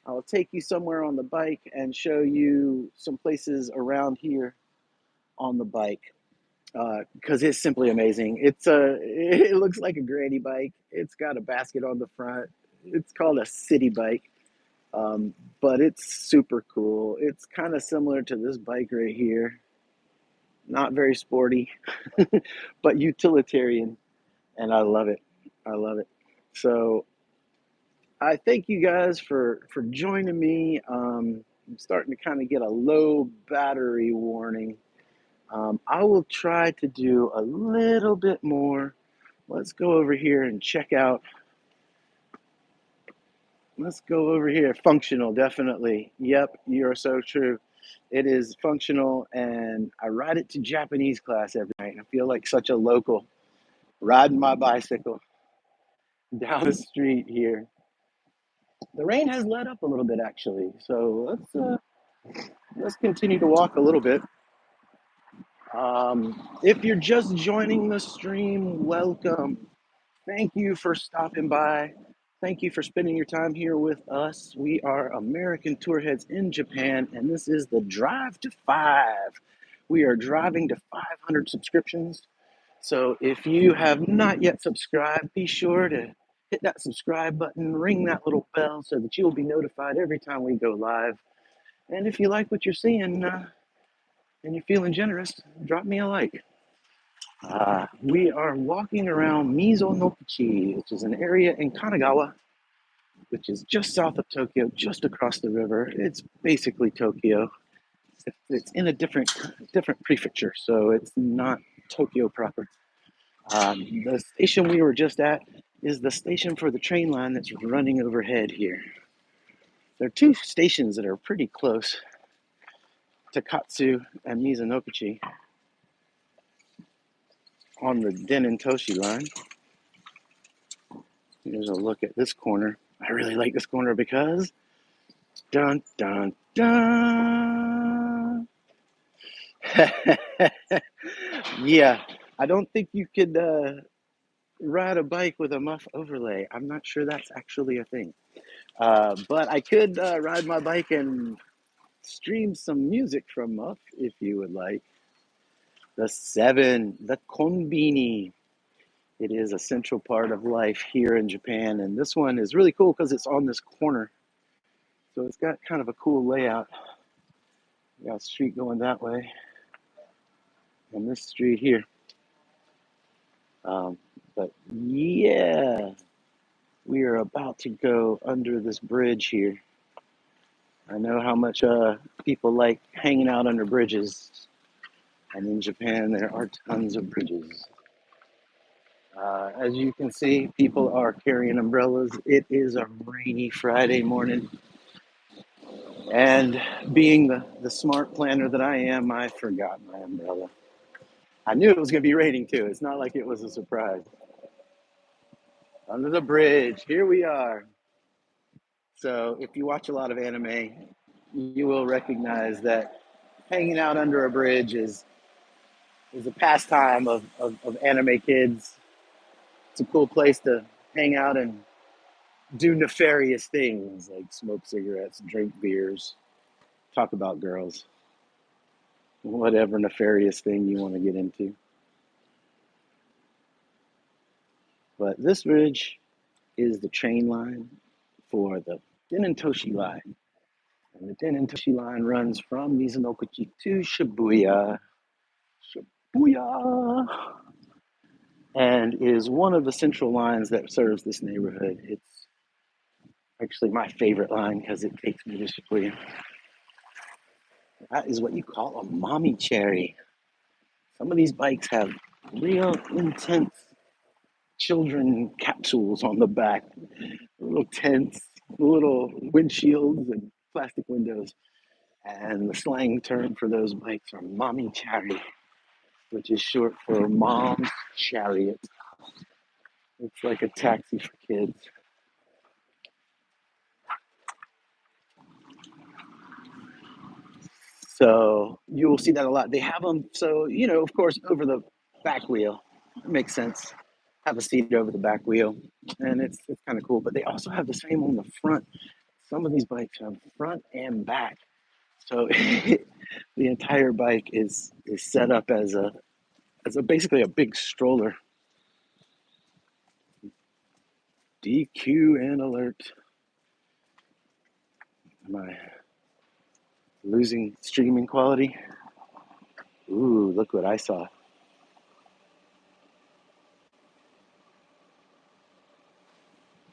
I'll take you somewhere on the bike and show you some places around here on the bike, because it's simply amazing. It looks like a granny bike. It's got a basket on the front. It's called a city bike, but it's super cool. It's kind of similar to this bike right here. Not very sporty, but utilitarian, and I love it. I love it. So I thank you guys for joining me. I'm starting to kind of get a low battery warning. I will try to do a little bit more. Let's go over here and check out. Let's go over here. Functional, definitely. Yep, you're so true. It is functional, and I ride it to Japanese class every night. I feel like such a local riding my bicycle down the street here. The rain has let up a little bit, actually. So let's continue to walk a little bit. If you're just joining the stream, welcome. Thank you for stopping by. Thank you for spending your time here with us. We are American tour heads in Japan, and this is the Drive to 5. We are driving to 500 subscriptions. So if you have not yet subscribed, be sure to hit that subscribe button, ring that little bell so that you will be notified every time we go live. And if you like what you're seeing and you're feeling generous, drop me a like. We are walking around Mizonokuchi, which is an area in Kanagawa, which is just south of Tokyo, just across the river. It's basically Tokyo. It's in a different prefecture, so it's not Tokyo proper. The station we were just at is the station for the train line that's running overhead here. There are two stations that are pretty close, Takatsu and Mizonokuchi, on the Denin-Toshi line. Here's a look at this corner. I really like this corner because dun dun dun. Yeah, I don't think you could ride a bike with a muff overlay. I'm not sure that's actually a thing. But I could ride my bike and stream some music from Muff if you would like. The seven, the konbini. It is a central part of life here in Japan. And this one is really cool because it's on this corner. So it's got kind of a cool layout. We got a street going that way and this street here. Um, but yeah, we are about to go under this bridge here. I know how much people like hanging out under bridges. And in Japan, there are tons of bridges. As you can see, people are carrying umbrellas. It is a rainy Friday morning. And being the smart planner that I am, I forgot my umbrella. I knew it was going to be raining too. It's not like it was a surprise. Under the bridge, here we are. So if you watch a lot of anime, you will recognize that hanging out under a bridge is a pastime of anime kids. It's a cool place to hang out and do nefarious things like smoke cigarettes, drink beers, talk about girls, whatever nefarious thing you want to get into. But this bridge is the train line for the Denentoshi line. And the Denentoshi line runs from Mizonokuchi to Shibuya. Shibuya! And is one of the central lines that serves this neighborhood. It's actually my favorite line because it takes me to Shibuya. That is what you call a mommy cherry. Some of these bikes have real intense children capsules on the back, little tents, little windshields, and plastic windows. And the slang term for those bikes are mommy cherry, which is short for mom's chariot. It's like a taxi for kids. So you will see that a lot. They have them, so, of course, over the back wheel. It makes sense. Have a seat over the back wheel, and it's kind of cool. But they also have the same on the front. Some of these bikes have front and back. So the entire bike is set up as a basically a big stroller. DQ and alert. Am I losing streaming quality? Ooh, look what I saw.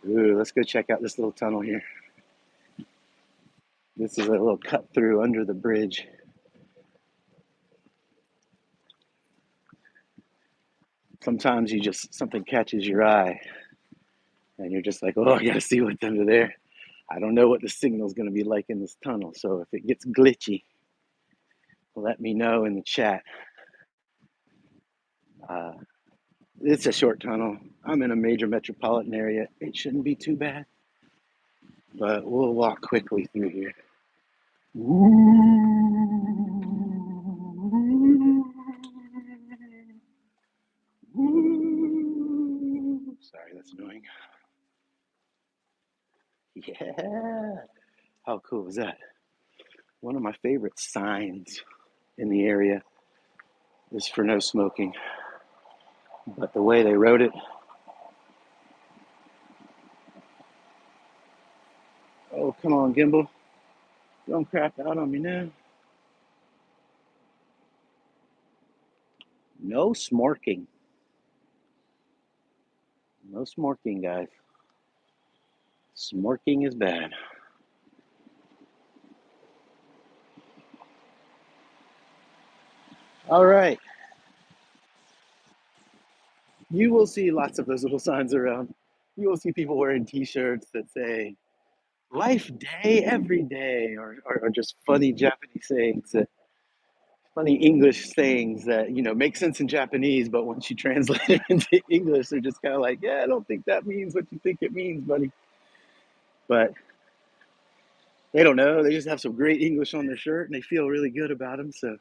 Ooh, let's go check out this little tunnel here. This is a little cut through under the bridge. Sometimes something catches your eye and you're just like, oh, I gotta see what's under there. I don't know what the signal's gonna be like in this tunnel. So if it gets glitchy, let me know in the chat. Uh, it's a short tunnel. I'm in a major metropolitan area. It shouldn't be too bad, but we'll walk quickly through here. Sorry, that's annoying. Yeah. How cool is that? One of my favorite signs in the area is for no smoking. But the way they wrote it, oh, come on, Gimbal. Don't crap out on me now. No smoking. No smoking, guys. Smoking is bad. All right. You will see lots of those little signs around. You will see people wearing t-shirts that say, life day, every day, or just funny Japanese sayings that funny English sayings that make sense in Japanese, but once you translate it into English, they're just kind of like, yeah, I don't think that means what you think it means, buddy. But they don't know. They just have some great English on their shirt, and they feel really good about them. So,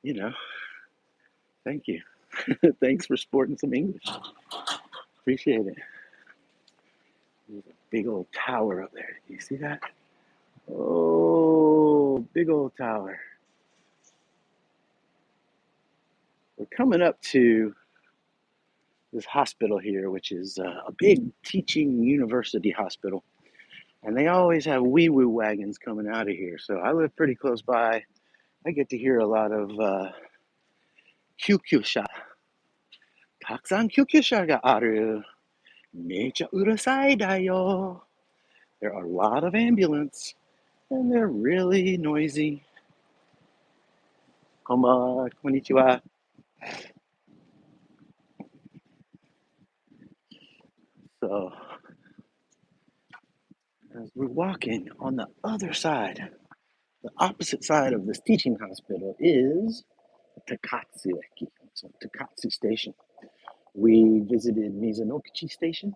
you know, thank you. Thanks for sporting some English. Appreciate it. There's a big old tower up there. Do you see that? Oh, big old tower. We're coming up to this hospital here, which is a big teaching university hospital. And they always have wee woo wagons coming out of here. So I live pretty close by. I get to hear a lot of救急車。たくさん救急車がある。めちゃうるさいだよ。There are a lot of ambulance, and they're really noisy. こんばんは、こんにちは。So, as we're walking on the other side, the opposite side of this teaching hospital is Takatsu Eki, so Takatsu Station. We visited Mizonokuchi Station,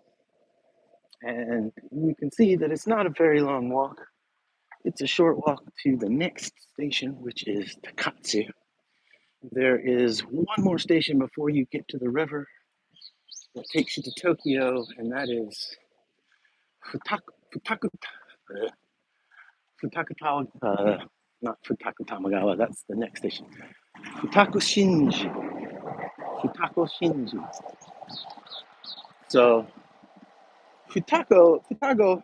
and you can see that it's not a very long walk. It's a short walk to the next station, which is Takatsu. There is one more station before you get to the river that takes you to Tokyo, and that is Futaku, not Futaku Tamagawa, that's the next station. Futaku Shinji. Futaku Shinji. So, Futago,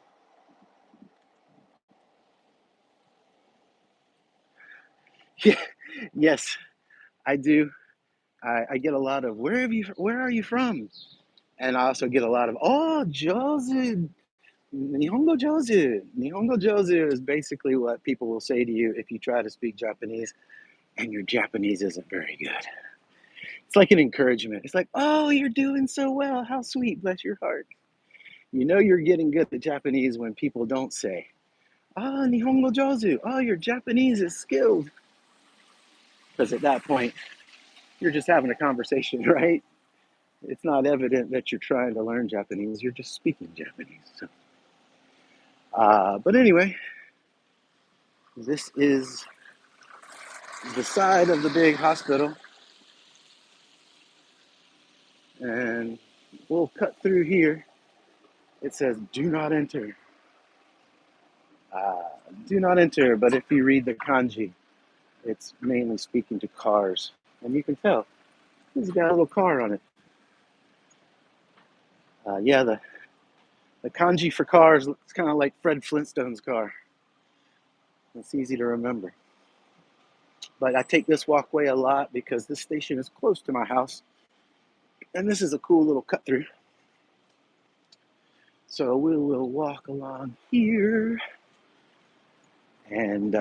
yeah, yes, I do. I get a lot of where are you from? And I also get a lot of jozu. Nihongo jozu. Nihongo jozu is basically what people will say to you if you try to speak Japanese and your Japanese isn't very good. It's like an encouragement. It's like, oh, you're doing so well. How sweet. Bless your heart. You know you're getting good at Japanese when people don't say, Nihongo jozu. Oh, your Japanese is skilled. Because at that point, you're just having a conversation, right? It's not evident that you're trying to learn Japanese. You're just speaking Japanese. So, but anyway, this is the side of the big hospital. And we'll cut through here. It says, do not enter. Uh, do not enter. But if you read the kanji, it's mainly speaking to cars. And you can tell, it's got a little car on it. Yeah, the kanji for cars looks kind of like Fred Flintstone's car. It's easy to remember. But I take this walkway a lot because this station is close to my house. And this is a cool little cut through. So we will walk along here. And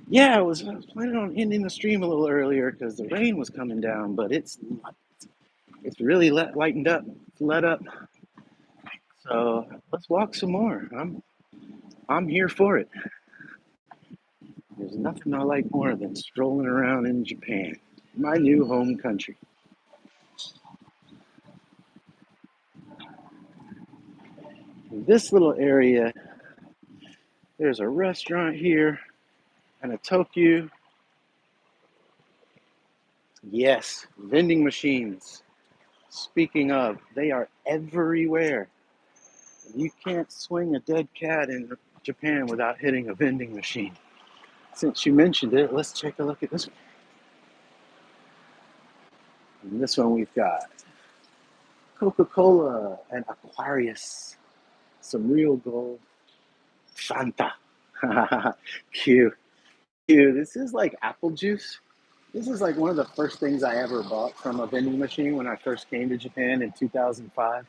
yeah, I was planning on ending the stream a little earlier because the rain was coming down, but it's really lightened up. It's let up. So let's walk some more. I'm here for it. There's nothing I like more than strolling around in Japan, my new home country. In this little area, there's a restaurant here and a Tokyo. Yes, vending machines. Speaking of, they are everywhere. You can't swing a dead cat in Japan without hitting a vending machine. Since you mentioned it, let's take a look at this one. And this one we've got Coca-Cola and Aquarius. Some real gold. Fanta. Cute. Cute. This is like apple juice. This is like one of the first things I ever bought from a vending machine when I first came to Japan in 2005.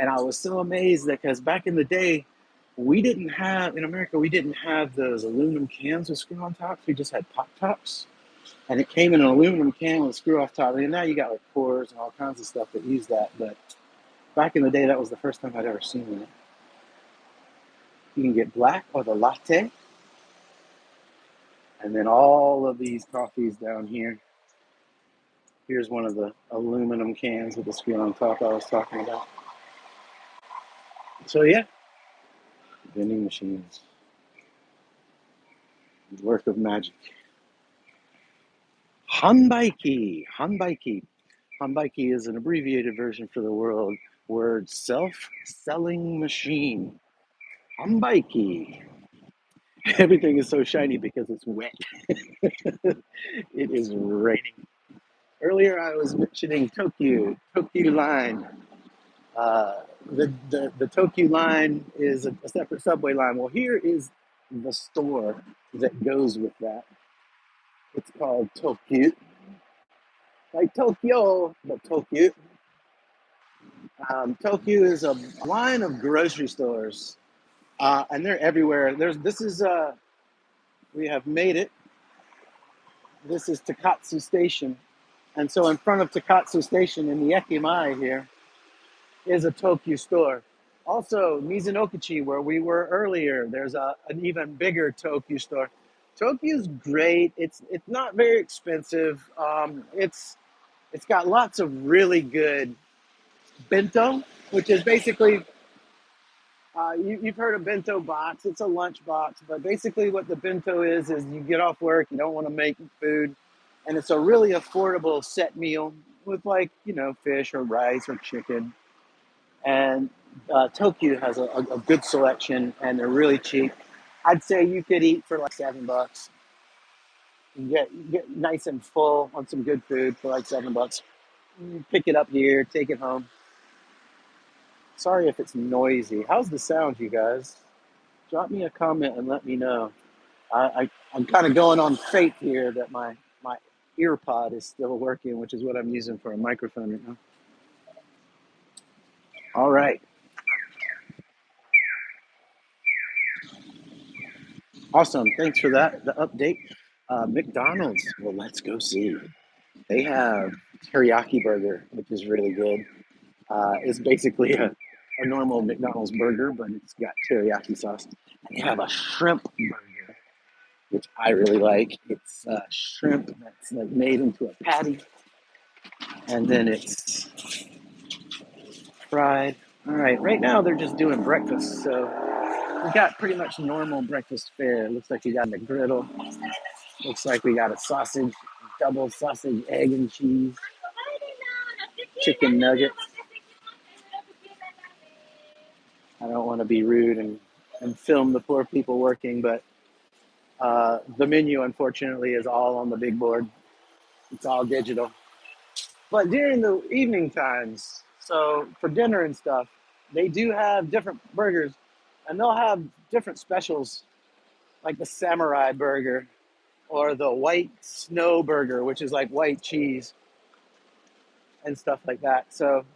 And I was so amazed that because back in the day, in America, we didn't have those aluminum cans with screw on tops. We just had pop tops. And it came in an aluminum can with a screw off top. And now you got like Coors and all kinds of stuff that use that. But back in the day, that was the first time I'd ever seen it. You can get black or the latte. And then all of these coffees down here. Here's one of the aluminum cans with the screw on top I was talking about. So yeah, vending machines. Work of magic. Hanbaiki. Hanbaiki is an abbreviated version for the word self-selling machine. Hanbaiki. Everything is so shiny because it's wet. It is raining. Earlier, I was mentioning Tokyu Line. The Tokyu Line is a separate subway line. Well, here is the store that goes with that. It's called Tokyu, like Tokyo, but Tokyu. Tokyu is a line of grocery stores, and they're everywhere. We have made it. This is Takatsu Station, and so in front of Takatsu Station in the Ekimai here is a Tokyu store. Also, Mizonokuchi, where we were earlier, there's an even bigger Tokyu store. Tokyu's great. It's not very expensive. It's got lots of really good bento, which is basically you've heard of bento box. It's a lunch box, but basically what the bento is you get off work, you don't want to make food, and it's a really affordable set meal with like fish or rice or chicken. And Tokyo has a good selection, and they're really cheap. I'd say you could eat for like $7. You get nice and full on some good food for like $7. You pick it up here, take it home. Sorry if it's noisy. How's the sound, you guys? Drop me a comment and let me know. I'm kind of going on faith here that my ear pod is still working, which is what I'm using for a microphone right now. All right. Awesome. Thanks for that. The update. McDonald's. Well, let's go see. They have teriyaki burger, which is really good. It's basically a normal McDonald's burger, but it's got teriyaki sauce. And they have a shrimp burger, which I really like. It's shrimp that's like made into a patty, and then it's fried. All right, right now they're just doing breakfast, so we got pretty much normal breakfast fare. It looks like you got a griddle. Looks like we got a sausage, double sausage, egg and cheese, chicken nuggets. I don't want to be rude and film the poor people working, but the menu, unfortunately, is all on the big board. It's all digital. But during the evening times, so for dinner and stuff, they do have different burgers, and they'll have different specials, like the samurai burger or the white snow burger, which is like white cheese and stuff like that. So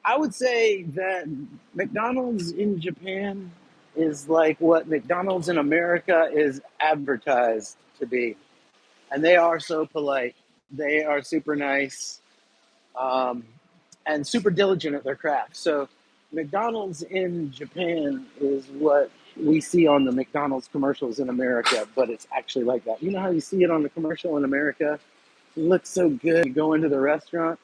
I would say that McDonald's in Japan is like what McDonald's in America is advertised to be. And they are so polite. They are super nice, um, and super diligent at their craft. So McDonald's in Japan is what we see on the McDonald's commercials in America, but it's actually like that. You know how you see it on the commercial in America? It looks so good. You go into the restaurant,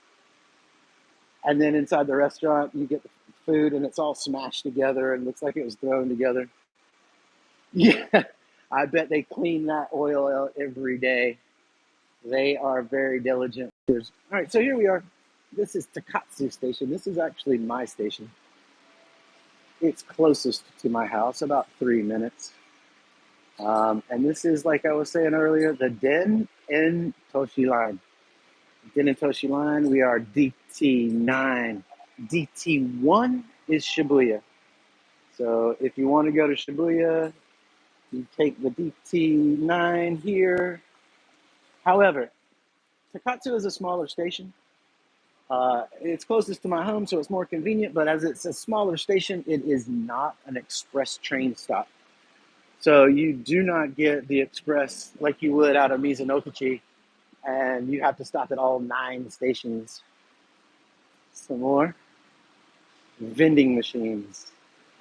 and then inside the restaurant, you get the food, and it's all smashed together and looks like it was thrown together. Yeah, I bet they clean that oil out every day. They are very diligent. All right, so here we are. This is Takatsu Station. This is actually my station. It's closest to my house, about 3 minutes. And this is, like I was saying earlier, the Den in Toshi line. Den in Toshi line, we are DT9. DT1 is Shibuya. So if you want to go to Shibuya, you take the DT9 here. However, Takatsu is a smaller station. It's closest to my home, so it's more convenient, but as it's a smaller station, it is not an express train stop. So you do not get the express like you would out of Mizonokuchi, and you have to stop at all 9 stations. Some more vending machines.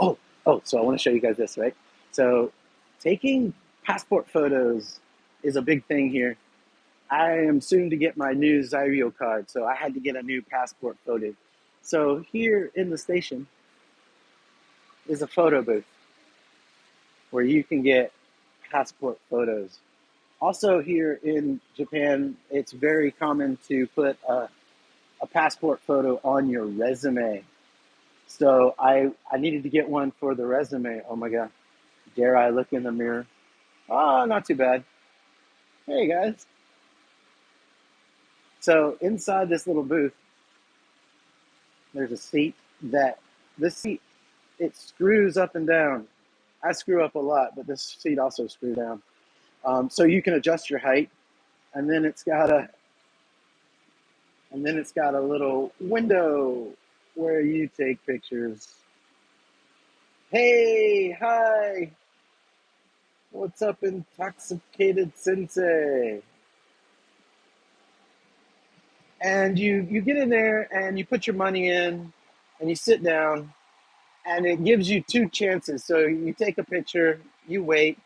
So I want to show you guys this, right? So taking passport photos is a big thing here. I am soon to get my new Zairyo card, so I had to get a new passport photo. So here in the station is a photo booth where you can get passport photos. Also here in Japan, it's very common to put a passport photo on your resume. So I needed to get one for the resume. Oh my God. Dare I look in the mirror? Oh, not too bad. Hey guys. So inside this little booth, there's a seat that this seat it screws up and down. I screw up a lot, but this seat also screws down. So you can adjust your height, and then it's got a little window where you take pictures. Hey, hi, what's up, intoxicated sensei? And you get in there and you put your money in, and you sit down, and it gives you two chances. So you take a picture, you wait,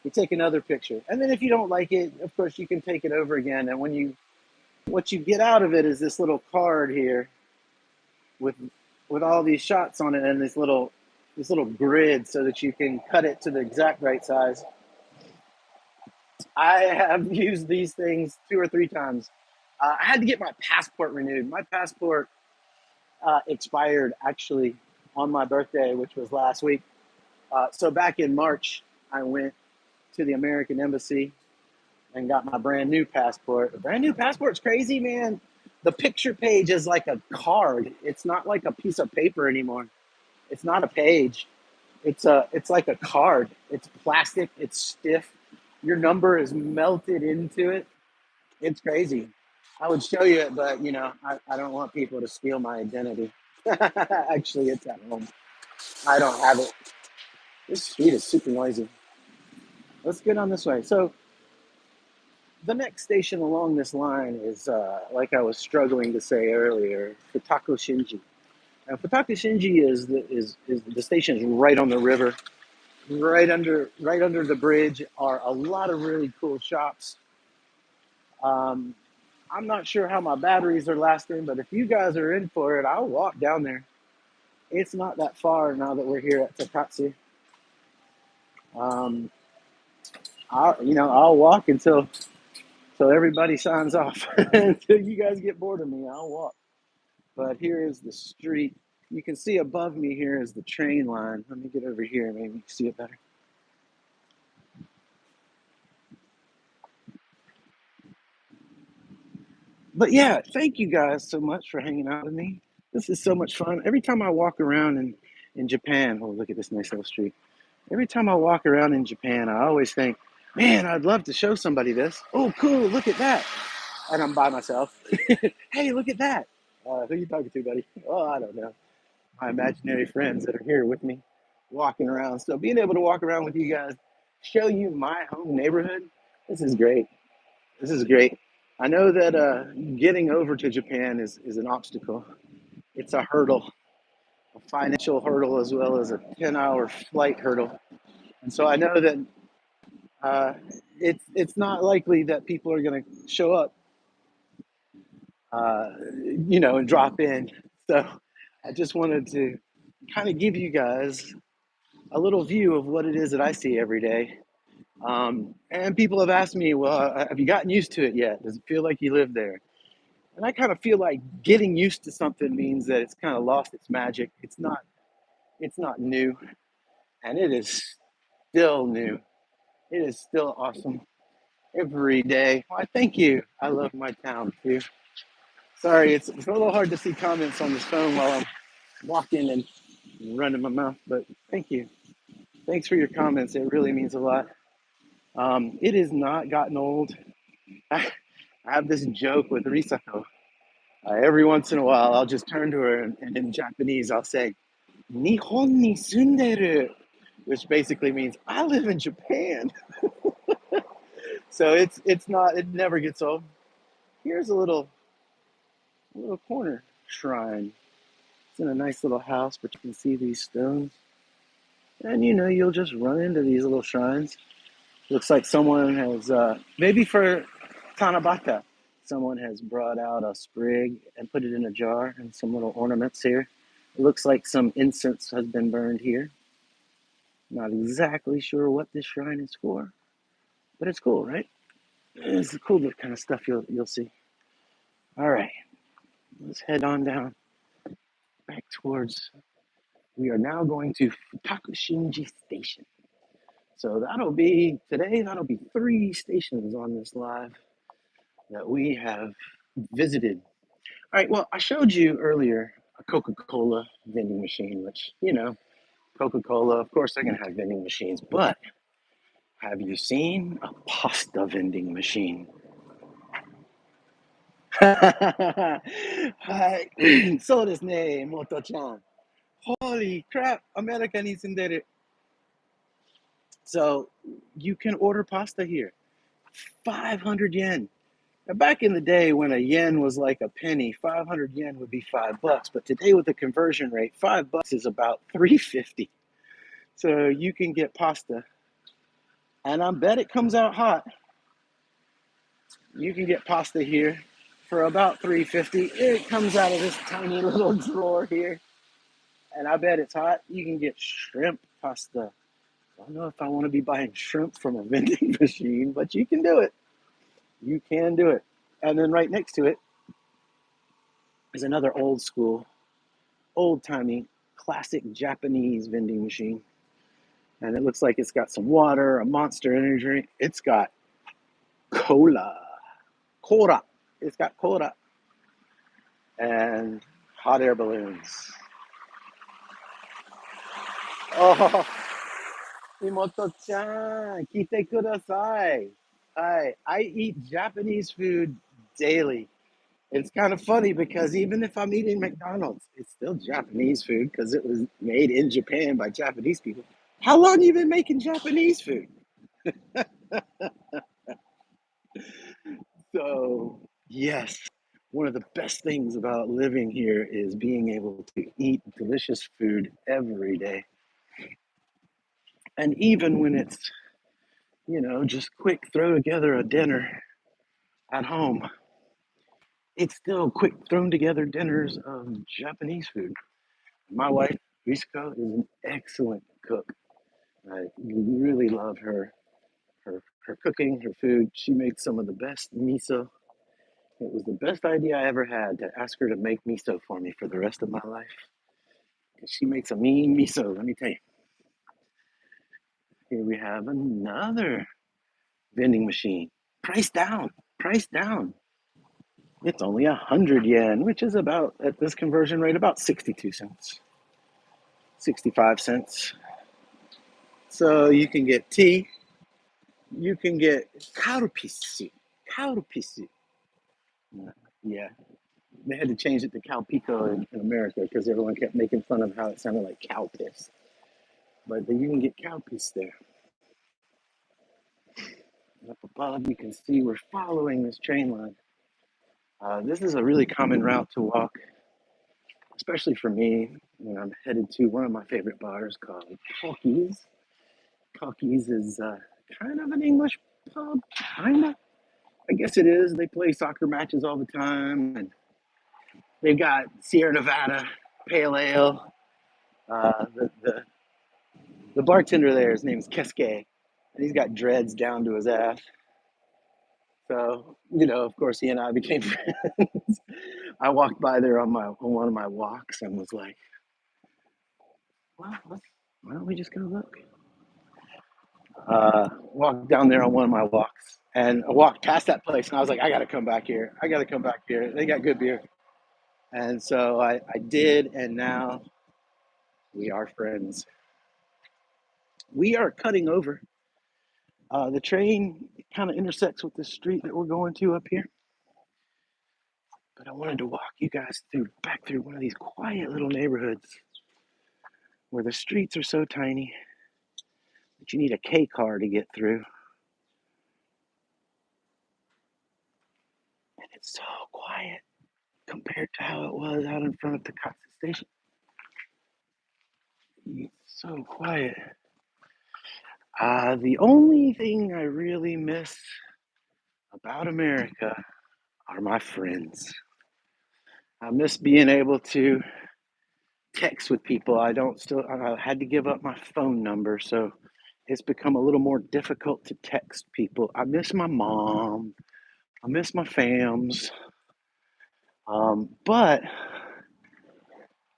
you take another picture, and then if you don't like it, of course you can take it over again. And what you get out of it is this little card here with all these shots on it and this little grid so that you can cut it to the exact right size. I have used these things 2 or 3 times. I had to get my passport renewed. My passport expired actually on my birthday, which was last week. So back in March, I went to the American Embassy and got my brand new passport. The brand new passport's crazy, man. The picture page is like a card. It's not like a piece of paper anymore. It's not a page. It's like a card. It's plastic. It's stiff. Your number is melted into it. It's crazy. I would show you it, but I don't want people to steal my identity. Actually, it's at home. I don't have it. This street is super noisy. Let's get on this way. So the next station along this line is, like I was struggling to say earlier, Futako Shinji. Now, Futako Shinji is the station is right on the river. Right under the bridge are a lot of really cool shops. Um, I'm not sure how my batteries are lasting, but if you guys are in for it, I'll walk down there. It's not that far now that we're here at Takatsu. Um, I'll walk until everybody signs off. Until you guys get bored of me, I'll walk. But here is the street. You can see above me here is the train line. Let me get over here, maybe you can see it better. But yeah, thank you guys so much for hanging out with me. This is so much fun. Every time I walk around in Japan, oh, look at this nice little street. Every time I walk around in Japan, I always think, man, I'd love to show somebody this. Oh, cool, look at that. And I'm by myself. Hey, look at that. Who are you talking to, buddy? Oh, I don't know. My imaginary friends that are here with me walking around. So being able to walk around with you guys, show you my home neighborhood, this is great. This is great. I know that getting over to Japan is an obstacle. It's a hurdle, a financial hurdle as well as a 10-hour flight hurdle. And so I know that uh, it's not likely that people are going to show up, uh, and drop in. So I just wanted to kind of give you guys a little view of what it is that I see every day. And people have asked me, well, have you gotten used to it yet? Does it feel like you live there? And I kind of feel like getting used to something means that it's kind of lost its magic. It's not new, and it is still new. It is still awesome every day. Why, thank you. I love my town too. Sorry, it's a little hard to see comments on this phone while I'm walking and running my mouth, but thank you. Thanks for your comments. It really means a lot. It has not gotten old. I have this joke with Risako. Every once in a while, I'll just turn to her and in Japanese, I'll say, Nihon ni sunderu, which basically means I live in Japan. So it's not, it never gets old. Here's a little corner shrine. It's in a nice little house, but you can see these stones. And you'll just run into these little shrines. Looks like someone has, maybe for Tanabata, someone has brought out a sprig and put it in a jar and some little ornaments here. It looks like some incense has been burned here. Not exactly sure what this shrine is for, but it's cool, right? It's the cool kind of stuff you'll see. All right, let's head on down back towards. We are now going to Futakushinji Station. So that'll be today, that'll be 3 stations on this live that we have visited. All right, well, I showed you earlier a Coca Cola vending machine, which, Coca Cola, of course, they're going to have vending machines, but have you seen a pasta vending machine? はい。そうですね、元ちゃん。Holy crap, アメリカに住んでる。So you can order pasta here. 500 yen. Now, back in the day when a yen was like a penny, 500 yen would be $5. But today with the conversion rate, $5 is about 350. So you can get pasta. And I bet it comes out hot. You can get pasta here for about 350. It comes out of this tiny little drawer here. And I bet it's hot. You can get shrimp pasta. I don't know if I want to be buying shrimp from a vending machine, but you can do it. You can do it. And then right next to it is another old school, old timey, classic Japanese vending machine. And it looks like it's got some water, a Monster Energy drink. It's got cola. Cola. It's got cola. And hot air balloons. Oh, Imoto-chan, kite kudasai. I eat Japanese food daily. It's kind of funny because even if I'm eating McDonald's, it's still Japanese food because it was made in Japan by Japanese people. How long have you been making Japanese food? So, yes, one of the best things about living here is being able to eat delicious food every day. And even when it's, just quick throw together a dinner at home, it's still quick thrown together dinners of Japanese food. My wife, Risco, is an excellent cook. I really love her cooking, her food. She makes some of the best miso. It was the best idea I ever had to ask her to make miso for me for the rest of my life. She makes a mean miso, let me tell you. Here we have another vending machine. Price down, price down. It's only 100 yen, which is about, at this conversion rate, about 62 cents, 65 cents. So you can get tea, you can get karupisu. Karupisu. Yeah, they had to change it to Calpico in America because everyone kept making fun of how it sounded like cow piss. But you can get cow piss there. Up above, you can see we're following this train line. This is a really common route to walk, especially for me when I'm headed to one of my favorite bars called Talkies. Talkies is kind of an English pub, kind of. I guess it is. They play soccer matches all the time, and they've got Sierra Nevada Pale Ale. The bartender there, his name is Kesuke, and he's got dreads down to his ass. So, of course, he and I became friends. I walked by there on one of my walks and was like, well, why don't we just go look? Walked down there on one of my walks and I walked past that place and I was like, I got to come back here. I got to come back here. They got good beer. And so I did, and now we are friends. We are cutting over. The train kind of intersects with the street that we're going to up here. But I wanted to walk you guys back through one of these quiet little neighborhoods where the streets are so tiny that you need a K car to get through. And it's so quiet compared to how it was out in front of Takatsu Station. It's so quiet. The only thing I really miss about America are my friends. I miss being able to text with people. I had to give up my phone number, so it's become a little more difficult to text people. I miss my mom. I miss my fams. But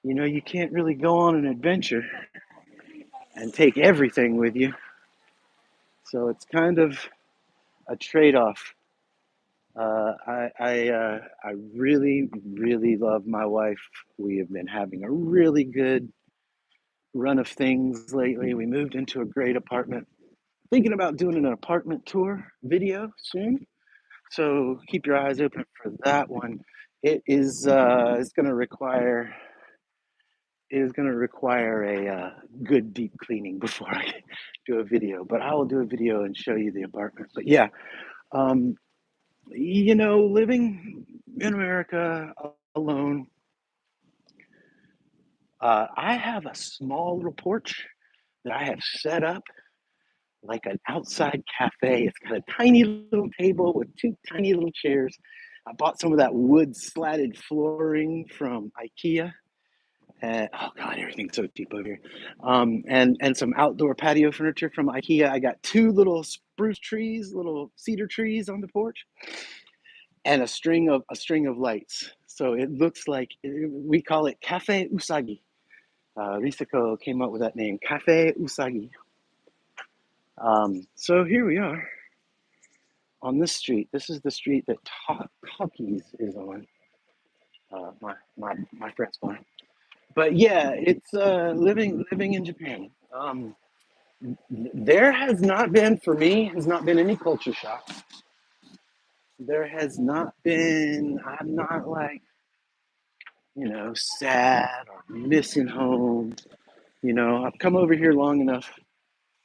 you can't really go on an adventure and take everything with you. So it's kind of a trade-off. I really really love my wife. We have been having a really good run of things lately. We moved into a great apartment. Thinking about doing an apartment tour video soon. So keep your eyes open for that one. It's going to require a good deep cleaning before I do a video. But I will do a video and show you the apartment. But yeah, um, living in America alone, I have a small little porch that I have set up like an outside cafe. It's got a tiny little table with two tiny little chairs. I bought some of that wood slatted flooring from IKEA. And oh god, everything's so cheap over here. And some outdoor patio furniture from IKEA. I got two little spruce trees, little cedar trees on the porch, and a string of lights. So it looks like we call it Cafe Usagi. Risako came up with that name, Cafe Usagi. So here we are on this street. This is the street that Talkies is on. My friend's one. But yeah, it's living in Japan. There has not been any culture shock. There has not been. I'm not like sad or missing home. I've come over here long enough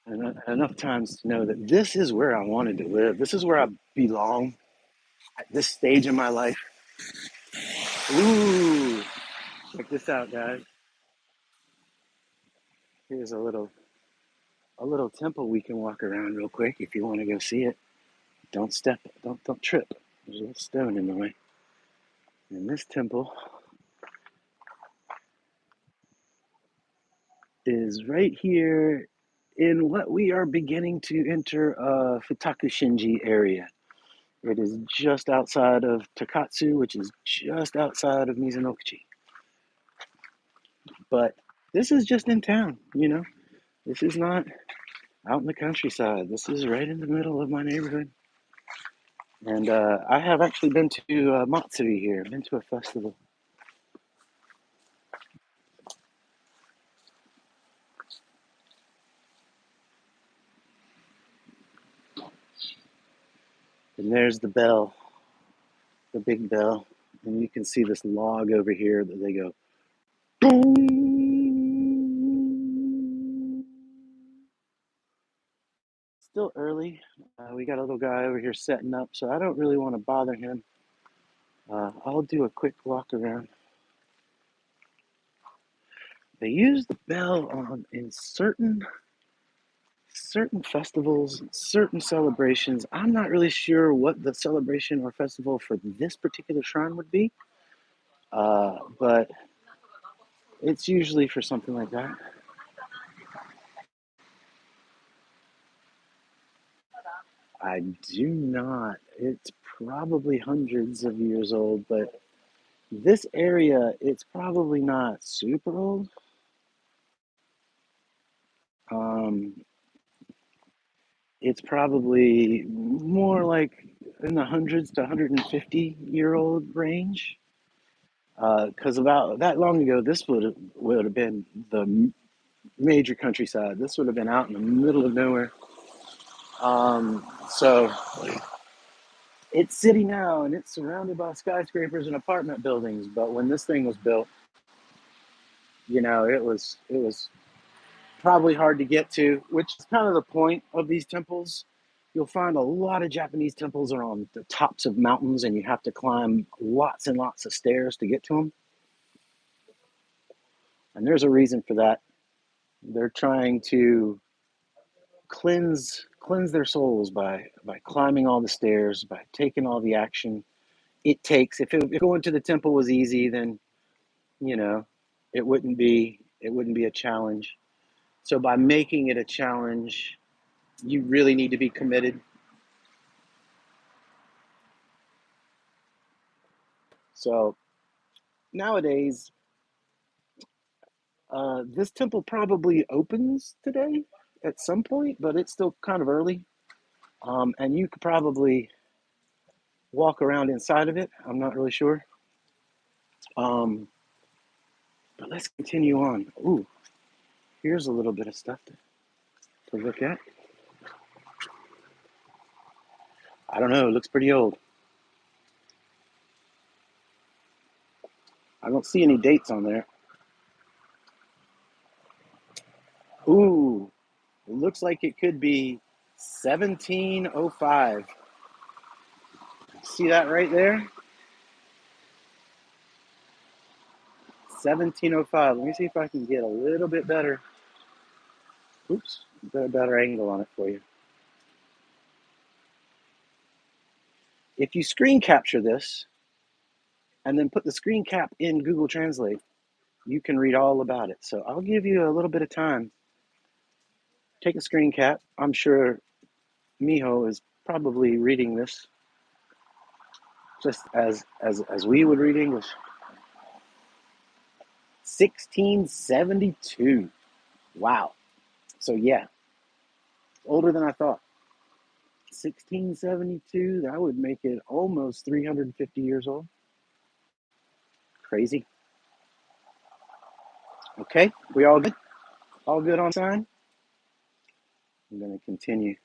and enough times to know that this is where I wanted to live. This is where I belong at this stage in my life. Ooh, check this out, guys. Here's a little temple we can walk around real quick if you want to go see it. Don't trip. There's a little stone in the way. And this temple is right here in what we are beginning to enter Futaku Shinji area. It is just outside of Takatsu, which is just outside of Mizonokuchi. But this is just in town. This is not out in the countryside. This is right in the middle of my neighborhood. And I have actually been to Matsuri here, been to a festival. And there's the bell, the big bell. And you can see this log over here that they go, boom. Still early. We got a little guy over here setting up, so I don't really want to bother him. I'll do a quick walk around. They use the bell in certain festivals, certain celebrations. I'm not really sure what the celebration or festival for this particular shrine would be, but it's usually for something like that. I do not. It's probably hundreds of years old, but this area, it's probably not super old. Um, it's probably more like in the hundreds to 150-year-old range. Because about that long ago, this would have been the major countryside. This would have been out in the middle of nowhere. So it's city now, and it's surrounded by skyscrapers and apartment buildings. But when this thing was built, it was probably hard to get to, which is kind of the point of these temples. You'll find a lot of Japanese temples are on the tops of mountains, and you have to climb lots and lots of stairs to get to them. And there's a reason for that. They're trying to cleanse their souls by climbing all the stairs, by taking all the action it takes. If going to the temple was easy, then you know it wouldn't be a challenge. So by making it a challenge, you really need to be committed. So nowadays, this temple probably opens today at some point, but it's still kind of early. And you could probably walk around inside of it. I'm not really sure. Um, but let's continue on. Ooh, here's a little bit of stuff to look at. I don't know. It looks pretty old. I don't see any dates on there. Ooh, it looks like it could be 1705. See that right there? 1705. Let me see if I can get a little bit better. Oops, better angle on it for you. If you screen capture this and then put the screen cap in Google Translate, you can read all about it. So I'll give you a little bit of time. Take a screen cap. I'm sure Miho is probably reading this just as we would read English. 1672. Wow. So yeah, older than I thought. 1672, that would make it almost 350 years old. Crazy. Okay, we all good? All good on sign? I'm going to continue.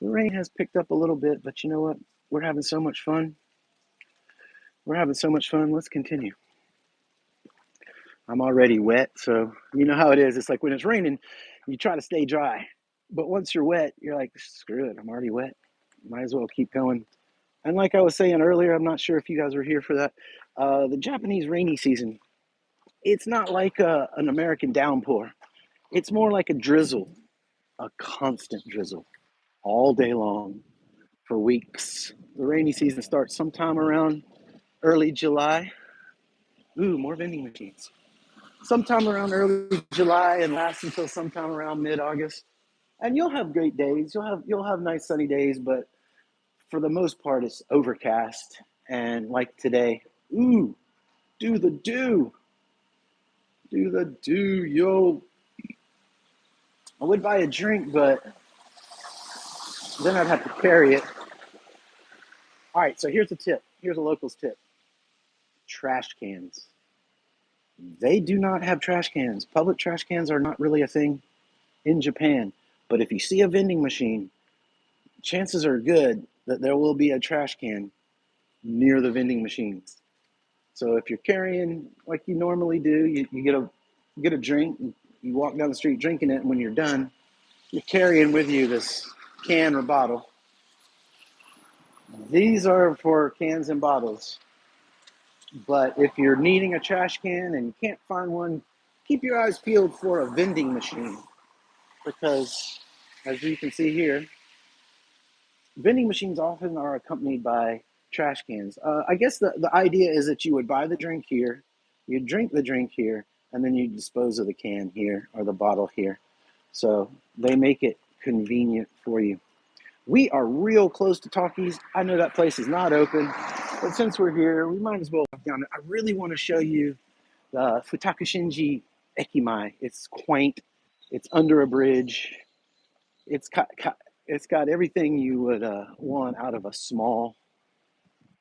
The rain has picked up a little bit, but you know what? We're having so much fun. We're having so much fun. Let's continue. I'm already wet, so you know how it is. It's like when it's raining, you try to stay dry. But once you're wet, you're like, screw it, I'm already wet. Might as well keep going. And like I was saying earlier, I'm not sure if you guys were here for that. The Japanese rainy season, it's not like an American downpour. It's more like a drizzle, a constant drizzle, all day long for weeks. The rainy season starts sometime around early July. Ooh, more vending machines. Sometime around early July and lasts until sometime around mid-August. And you'll have great days. You'll have nice sunny days, but for the most part, it's overcast. And like today, ooh, do the do. Do the do, yo. I would buy a drink, but then I'd have to carry it. All right, so here's a tip. Here's a local's tip. Trash cans. They do not have trash cans. Public trash cans are not really a thing in Japan. But if you see a vending machine, chances are good that there will be a trash can near the vending machines. So if you're carrying like you normally do, you get a drink, you walk down the street drinking it, and when you're done, you're carrying with you this can or bottle. These are for cans and bottles. But if you're needing a trash can and you can't find one, keep your eyes peeled for a vending machine. Because as you can see here, vending machines often are accompanied by trash cans. I guess the idea is that you would buy the drink here, you drink the drink here, and then you dispose of the can here or the bottle here. So they make it convenient for you. We are real close to Talkies. I know that place is not open, but since we're here, we might as well walk down it. I really want to show you the Futakushinji Ekimai. It's quaint. It's under a bridge. It's got everything you would want out of a small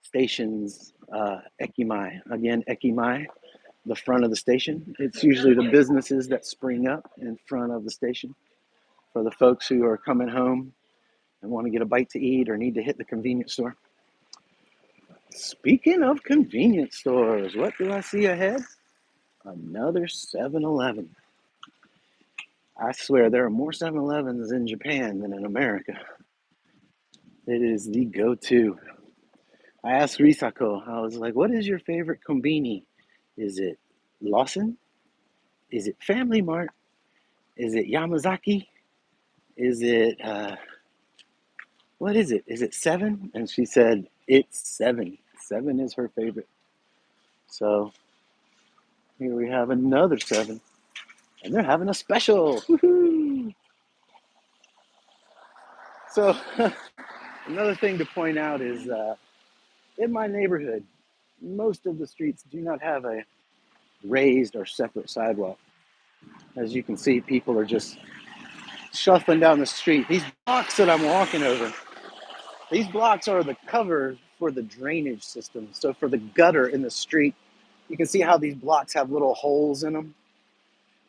station's Ekimai. Again, Ekimai, the front of the station. It's usually the businesses that spring up in front of the station for the folks who are coming home and want to get a bite to eat or need to hit the convenience store. Speaking of convenience stores, what do I see ahead? Another 7-Eleven. I swear there are more 7-Elevens in Japan than in America. It is the go-to. I asked Risako, I was like, what is your favorite konbini? Is it Lawson? Is it Family Mart? Is it Yamazaki? Is it, what is it? Is it Seven? And she said, it's Seven. Seven is her favorite. So here we have another Seven. And they're having a special. Woo-hoo! So another thing to point out is in my neighborhood, most of the streets do not have a raised or separate sidewalk. As you can see, people are just shuffling down the street. These blocks that I'm walking over, these blocks are the cover for the drainage system. So for the gutter in the street, you can see how these blocks have little holes in them.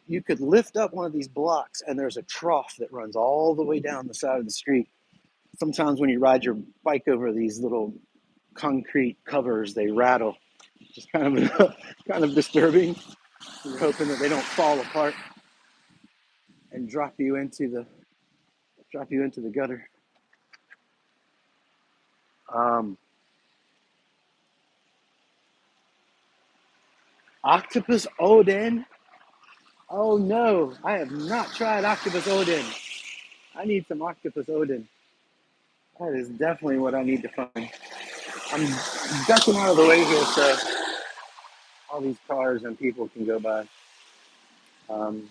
You could lift up one of these blocks and there's a trough that runs all the way down the side of the street. Sometimes when you ride your bike over these little concrete covers, they rattle. Just kind of kind of disturbing. You're hoping that they don't fall apart and drop you into the gutter. Um, Octopus Oden. Oh no, I have not tried octopus Oden. I need some octopus Oden. That is definitely what I need to find. I'm ducking out of the way here so all these cars and people can go by. Um,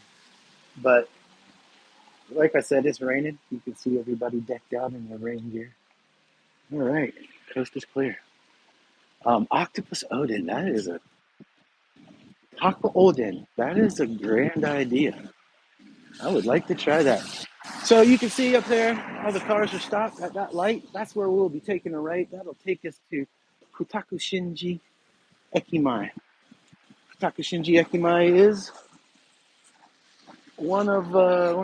but like I said, it's raining. You can see everybody decked out in their rain gear. All right, coast is clear. Octopus Odin, that is a Taco Odin. That is a grand idea. I would like to try that. So you can see up there, all the cars are stopped at that light. That's where we'll be taking a right. That'll take us to Kutakushinji Ekimai. Kutakushinji Ekimai is one of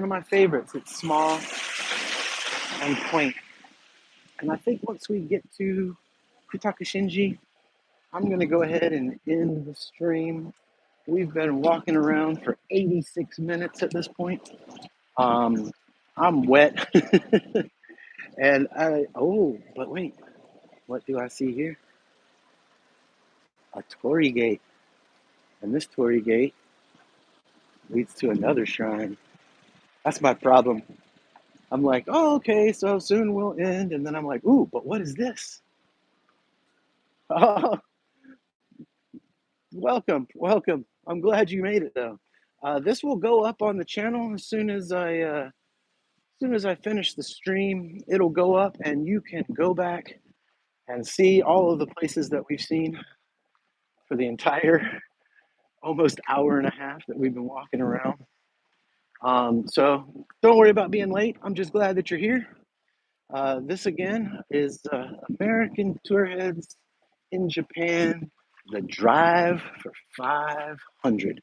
my favorites. It's small and quaint. And I think once we get to Kutakushinji, I'm going to go ahead and end the stream. We've been walking around for 86 minutes at this point. I'm wet. And but wait, what do I see here? A torii gate. And this torii gate leads to another shrine. That's my problem. I'm like, oh, okay, so soon we'll end. And then I'm like, ooh, but what is this? Oh, welcome. I'm glad you made it though. This will go up on the channel as soon as I finish the stream. It'll go up, and you can go back and see all of the places that we've seen for the entire almost hour and a half that we've been walking around. So don't worry about being late. I'm just glad that you're here. This again is American Tour Heads in Japan, the drive for 500.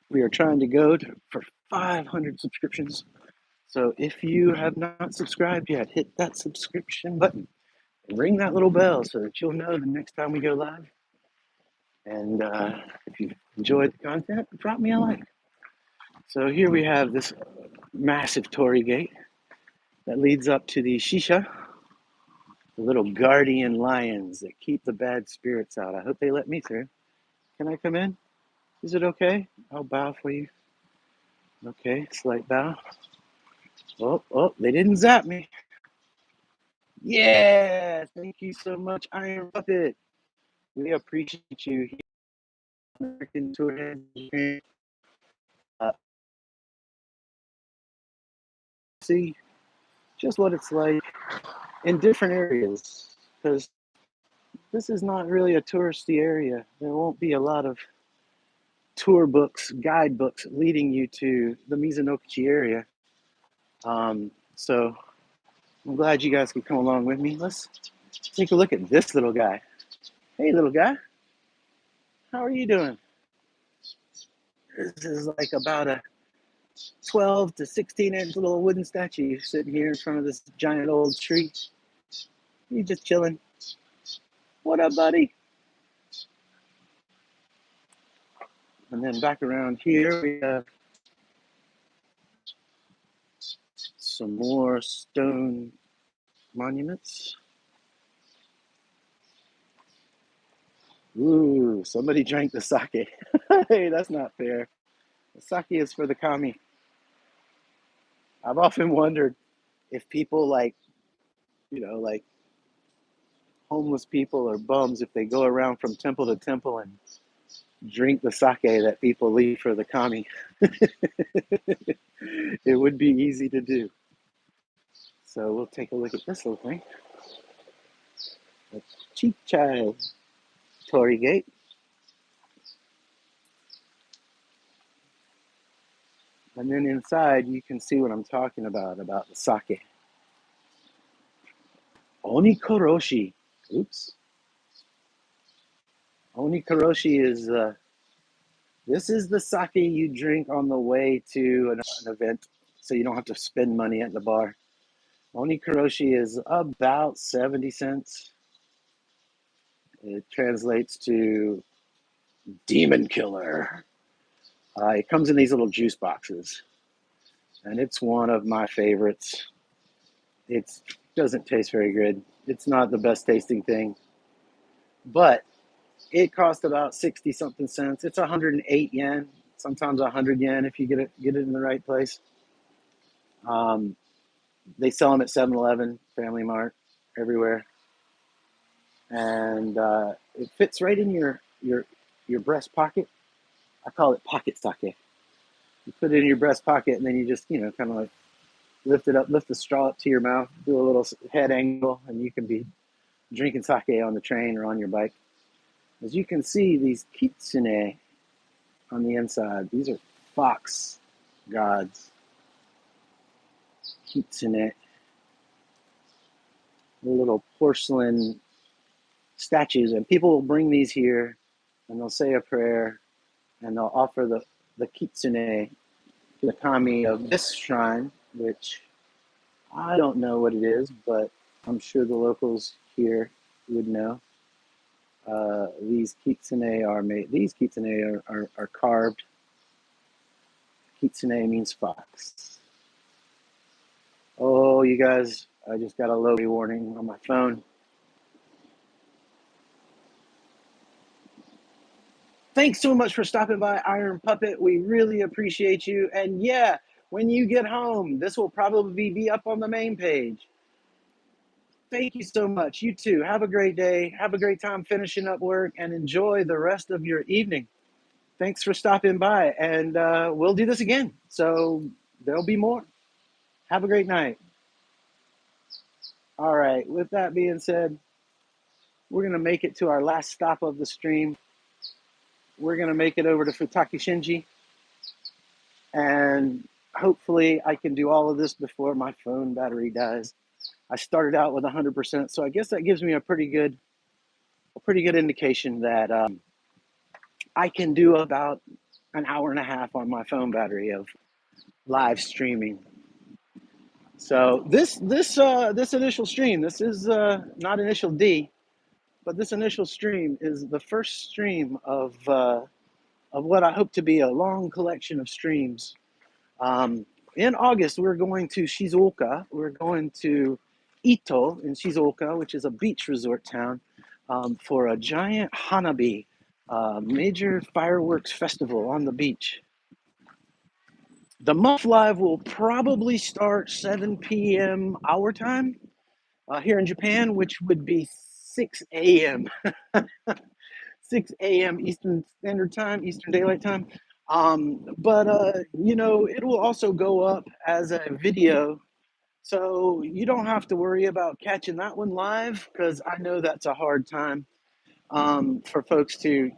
We are trying to go for 500 subscriptions. So if you have not subscribed yet, hit that subscription button and ring that little bell so that you'll know the next time we go live. And if you've enjoyed the content, drop me a like. So here we have this massive torii gate that leads up to the shisha, the little guardian lions that keep the bad spirits out. I hope they let me through. Can I come in? Is it okay? I'll bow for you. Okay, slight bow. Oh, they didn't zap me. Yeah, thank you so much, Iron Puppet. We appreciate you here on American Tour Heads. See just what it's like in different areas, because this is not really a touristy area. There won't be a lot of tour books, guidebooks leading you to the Mizonokuchi area. So I'm glad you guys can come along with me. Let's take a look at this little guy. Hey, little guy, how are you doing? This is like about a 12 to 16-inch little wooden statue sitting here in front of this giant old tree. You just chilling. What up, buddy? And then back around here, we have some more stone monuments. Ooh, somebody drank the sake. Hey, that's not fair. The sake is for the kami. I've often wondered if people like homeless people or bums, if they go around from temple to temple and drink the sake that people leave for the kami. It would be easy to do. So we'll take a look at this little thing. The Chichai Torii Gate. And then inside, you can see what I'm talking about the sake. Onikoroshi. Oops. Onikoroshi is this is the sake you drink on the way to an event, so you don't have to spend money at the bar. Onikoroshi is about 70 cents. It translates to demon killer. It comes in these little juice boxes, and it's one of my favorites. It doesn't taste very good. It's not the best tasting thing, but it costs about 60 something cents. It's 108 yen, sometimes 100 yen if you get it in the right place. Um, they sell them at 7-Eleven, Family Mart, everywhere, and it fits right in your breast pocket. I call it pocket sake. You put it in your breast pocket, and then you just kind of like lift it up, lift the straw up to your mouth, do a little head angle, and you can be drinking sake on the train or on your bike. As you can see, these kitsune on the inside, these are fox gods. Kitsune, the little porcelain statues, and people will bring these here, and they'll say a prayer, and they'll offer the kitsune to the kami of this shrine, which I don't know what it is, but I'm sure the locals here would know. These kitsune are made. These kitsune are carved. Kitsune means fox. Oh, you guys! I just got a low warning on my phone. Thanks so much for stopping by, Iron Puppet. We really appreciate you. And yeah, when you get home, this will probably be up on the main page. Thank you so much. You too. Have a great day. Have a great time finishing up work and enjoy the rest of your evening. Thanks for stopping by, and we'll do this again. So there'll be more. Have a great night. All right. With that being said, we're going to make it to our last stop of the stream. We're going to make it over to Futaki Shinji, and hopefully I can do all of this before my phone battery dies. I started out with 100%, so I guess that gives me a pretty good indication that I can do about an hour and a half on my phone battery of live streaming. So this initial stream, this is not initial D, but this initial stream is the first stream of what I hope to be a long collection of streams. In August, we're going to Shizuoka. We're going to Ito in Shizuoka, which is a beach resort town, for a giant hanabi, major fireworks festival on the beach. The month live will probably start 7 p.m. our time here in Japan, which would be 6 a.m. 6 a.m. Eastern Standard Time, Eastern Daylight Time. But it will also go up as a video, so you don't have to worry about catching that one live, because I know that's a hard time for folks to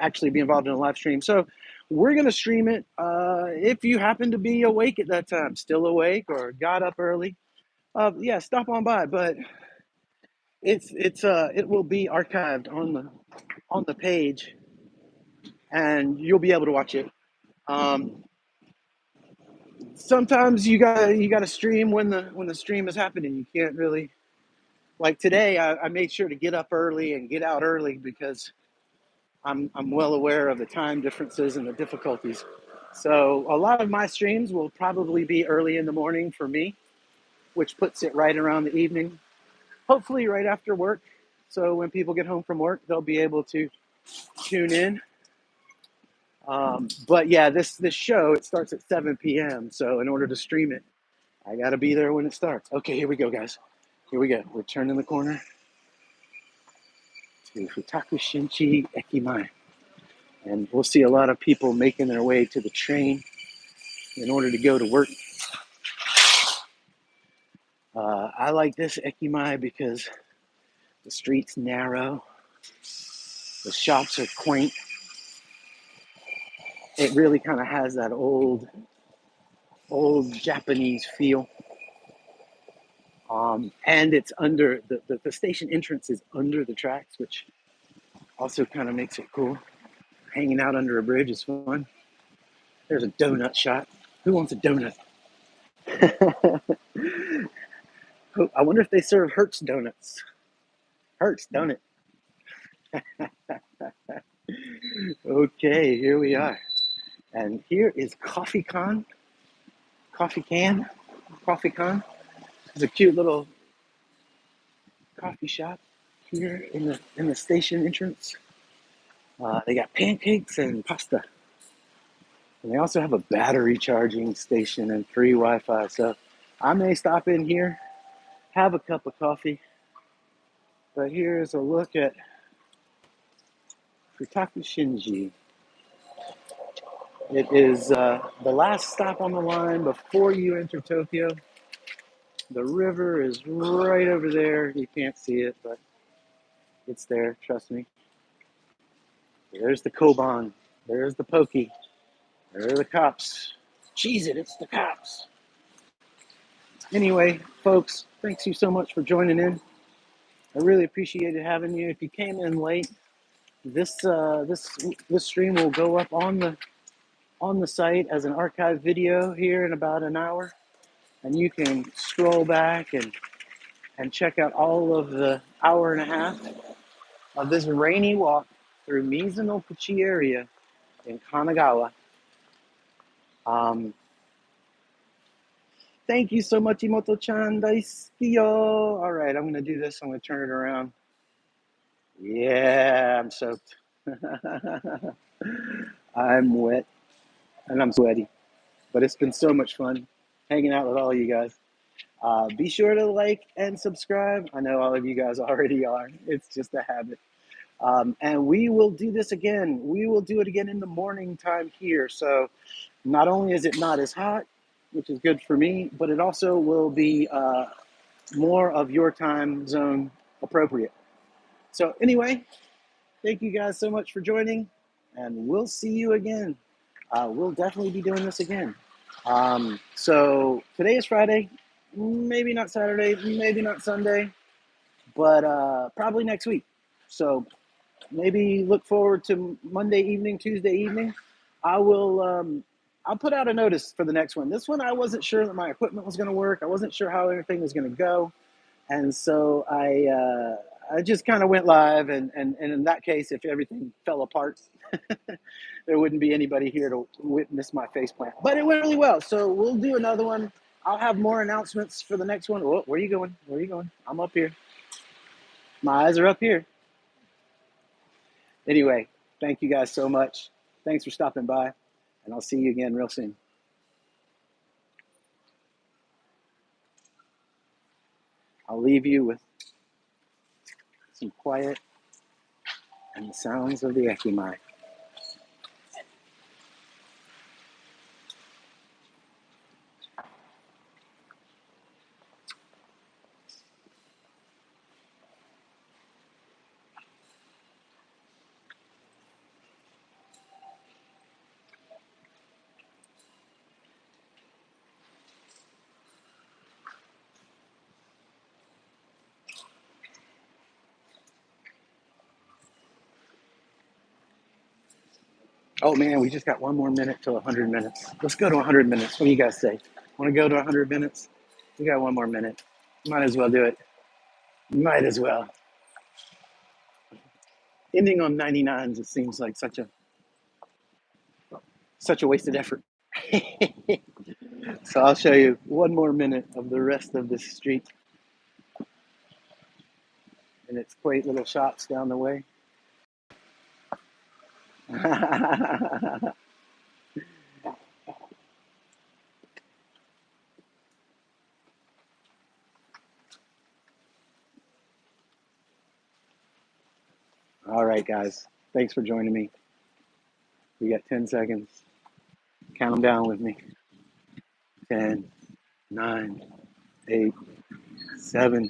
actually be involved in a live stream. So we're gonna stream it. If you happen to be awake at that time, still awake or got up early, yeah, stop on by. But it will be archived on the page, and you'll be able to watch it. Um, Sometimes you got to stream when the stream is happening. You can't really, like today. I made sure to get up early and get out early because I'm well aware of the time differences and the difficulties. So a lot of my streams will probably be early in the morning for me, which puts it right around the evening, hopefully right after work. So when people get home from work, they'll be able to tune in. But yeah, this show, it starts at 7 p.m. So in order to stream it, I got to be there when it starts. Okay, here we go, guys. Here we go. We're turning the corner to Futaku Shinchi Ekimai. And we'll see a lot of people making their way to the train in order to go to work. I like this Ekimai because the street's narrow, the shops are quaint, it really kind of has that old Japanese feel. And it's under the station entrance is under the tracks, which also kind of makes it cool. Hanging out under a bridge is fun. There's a donut shop. Who wants a donut? I wonder if they serve Hertz donuts. Hertz donut. Okay, here we are. And here is Coffee Con. Coffee Can. Coffee Con. It's a cute little coffee shop here in the station entrance. They got pancakes and pasta. And they also have a battery charging station and free Wi-Fi. So I may stop in here, have a cup of coffee. But here's a look at Futaku Shinji. It is the last stop on the line before you enter Tokyo. The river is right over there. You can't see it, but it's there, trust me. There's the Koban. There's the Pokey. There are the cops. Cheese it, it's the cops. Anyway, folks, thanks you so much for joining in. I really appreciated having you. If you came in late, this stream will go up on the site as an archive video here in about an hour, and you can scroll back and check out all of the hour and a half of this rainy walk through Mizonokuchi area in Kanagawa. Thank you so much, Imoto-chan. Daisuki yo. All right, I'm going to do this. I'm going to turn it around. Yeah, I'm soaked. I'm wet and I'm sweaty, but it's been so much fun hanging out with all you guys. Be sure to like and subscribe. I know all of you guys already are. It's just a habit. And we will do this again. We will do it again in the morning time here. So not only is it not as hot, which is good for me, but it also will be more of your time zone appropriate. So anyway, thank you guys so much for joining, and we'll see you again. We'll definitely be doing this again. So today is Friday, maybe not Saturday, maybe not Sunday, but probably next week. So maybe look forward to Monday evening, Tuesday evening. I'll put out a notice for the next one. This one, I wasn't sure that my equipment was going to work. I wasn't sure how everything was going to go. And so I just kind of went live. And in that case, if everything fell apart, there wouldn't be anybody here to witness my faceplant. But it went really well. So we'll do another one. I'll have more announcements for the next one. Oh, where are you going? Where are you going? I'm up here. My eyes are up here. Anyway, thank you guys so much. Thanks for stopping by, and I'll see you again real soon. I'll leave you with some quiet and the sounds of the Ekimai. Oh man, we just got one more minute till 100 minutes. Let's go to 100 minutes. What do you guys say? Want to go to 100 minutes? We got one more minute. Might as well do it. Might as well. Ending on 99 just seems like such a wasted effort. So I'll show you one more minute of the rest of this street and its quaint little shops down the way. All right, guys. Thanks for joining me. We got 10 seconds. Count them down with me. 10, 9, 8, 7,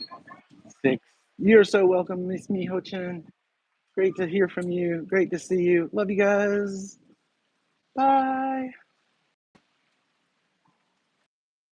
6. You're so welcome, Miss Miho-chan. Great to hear from you. Great to see you. Love you guys. Bye.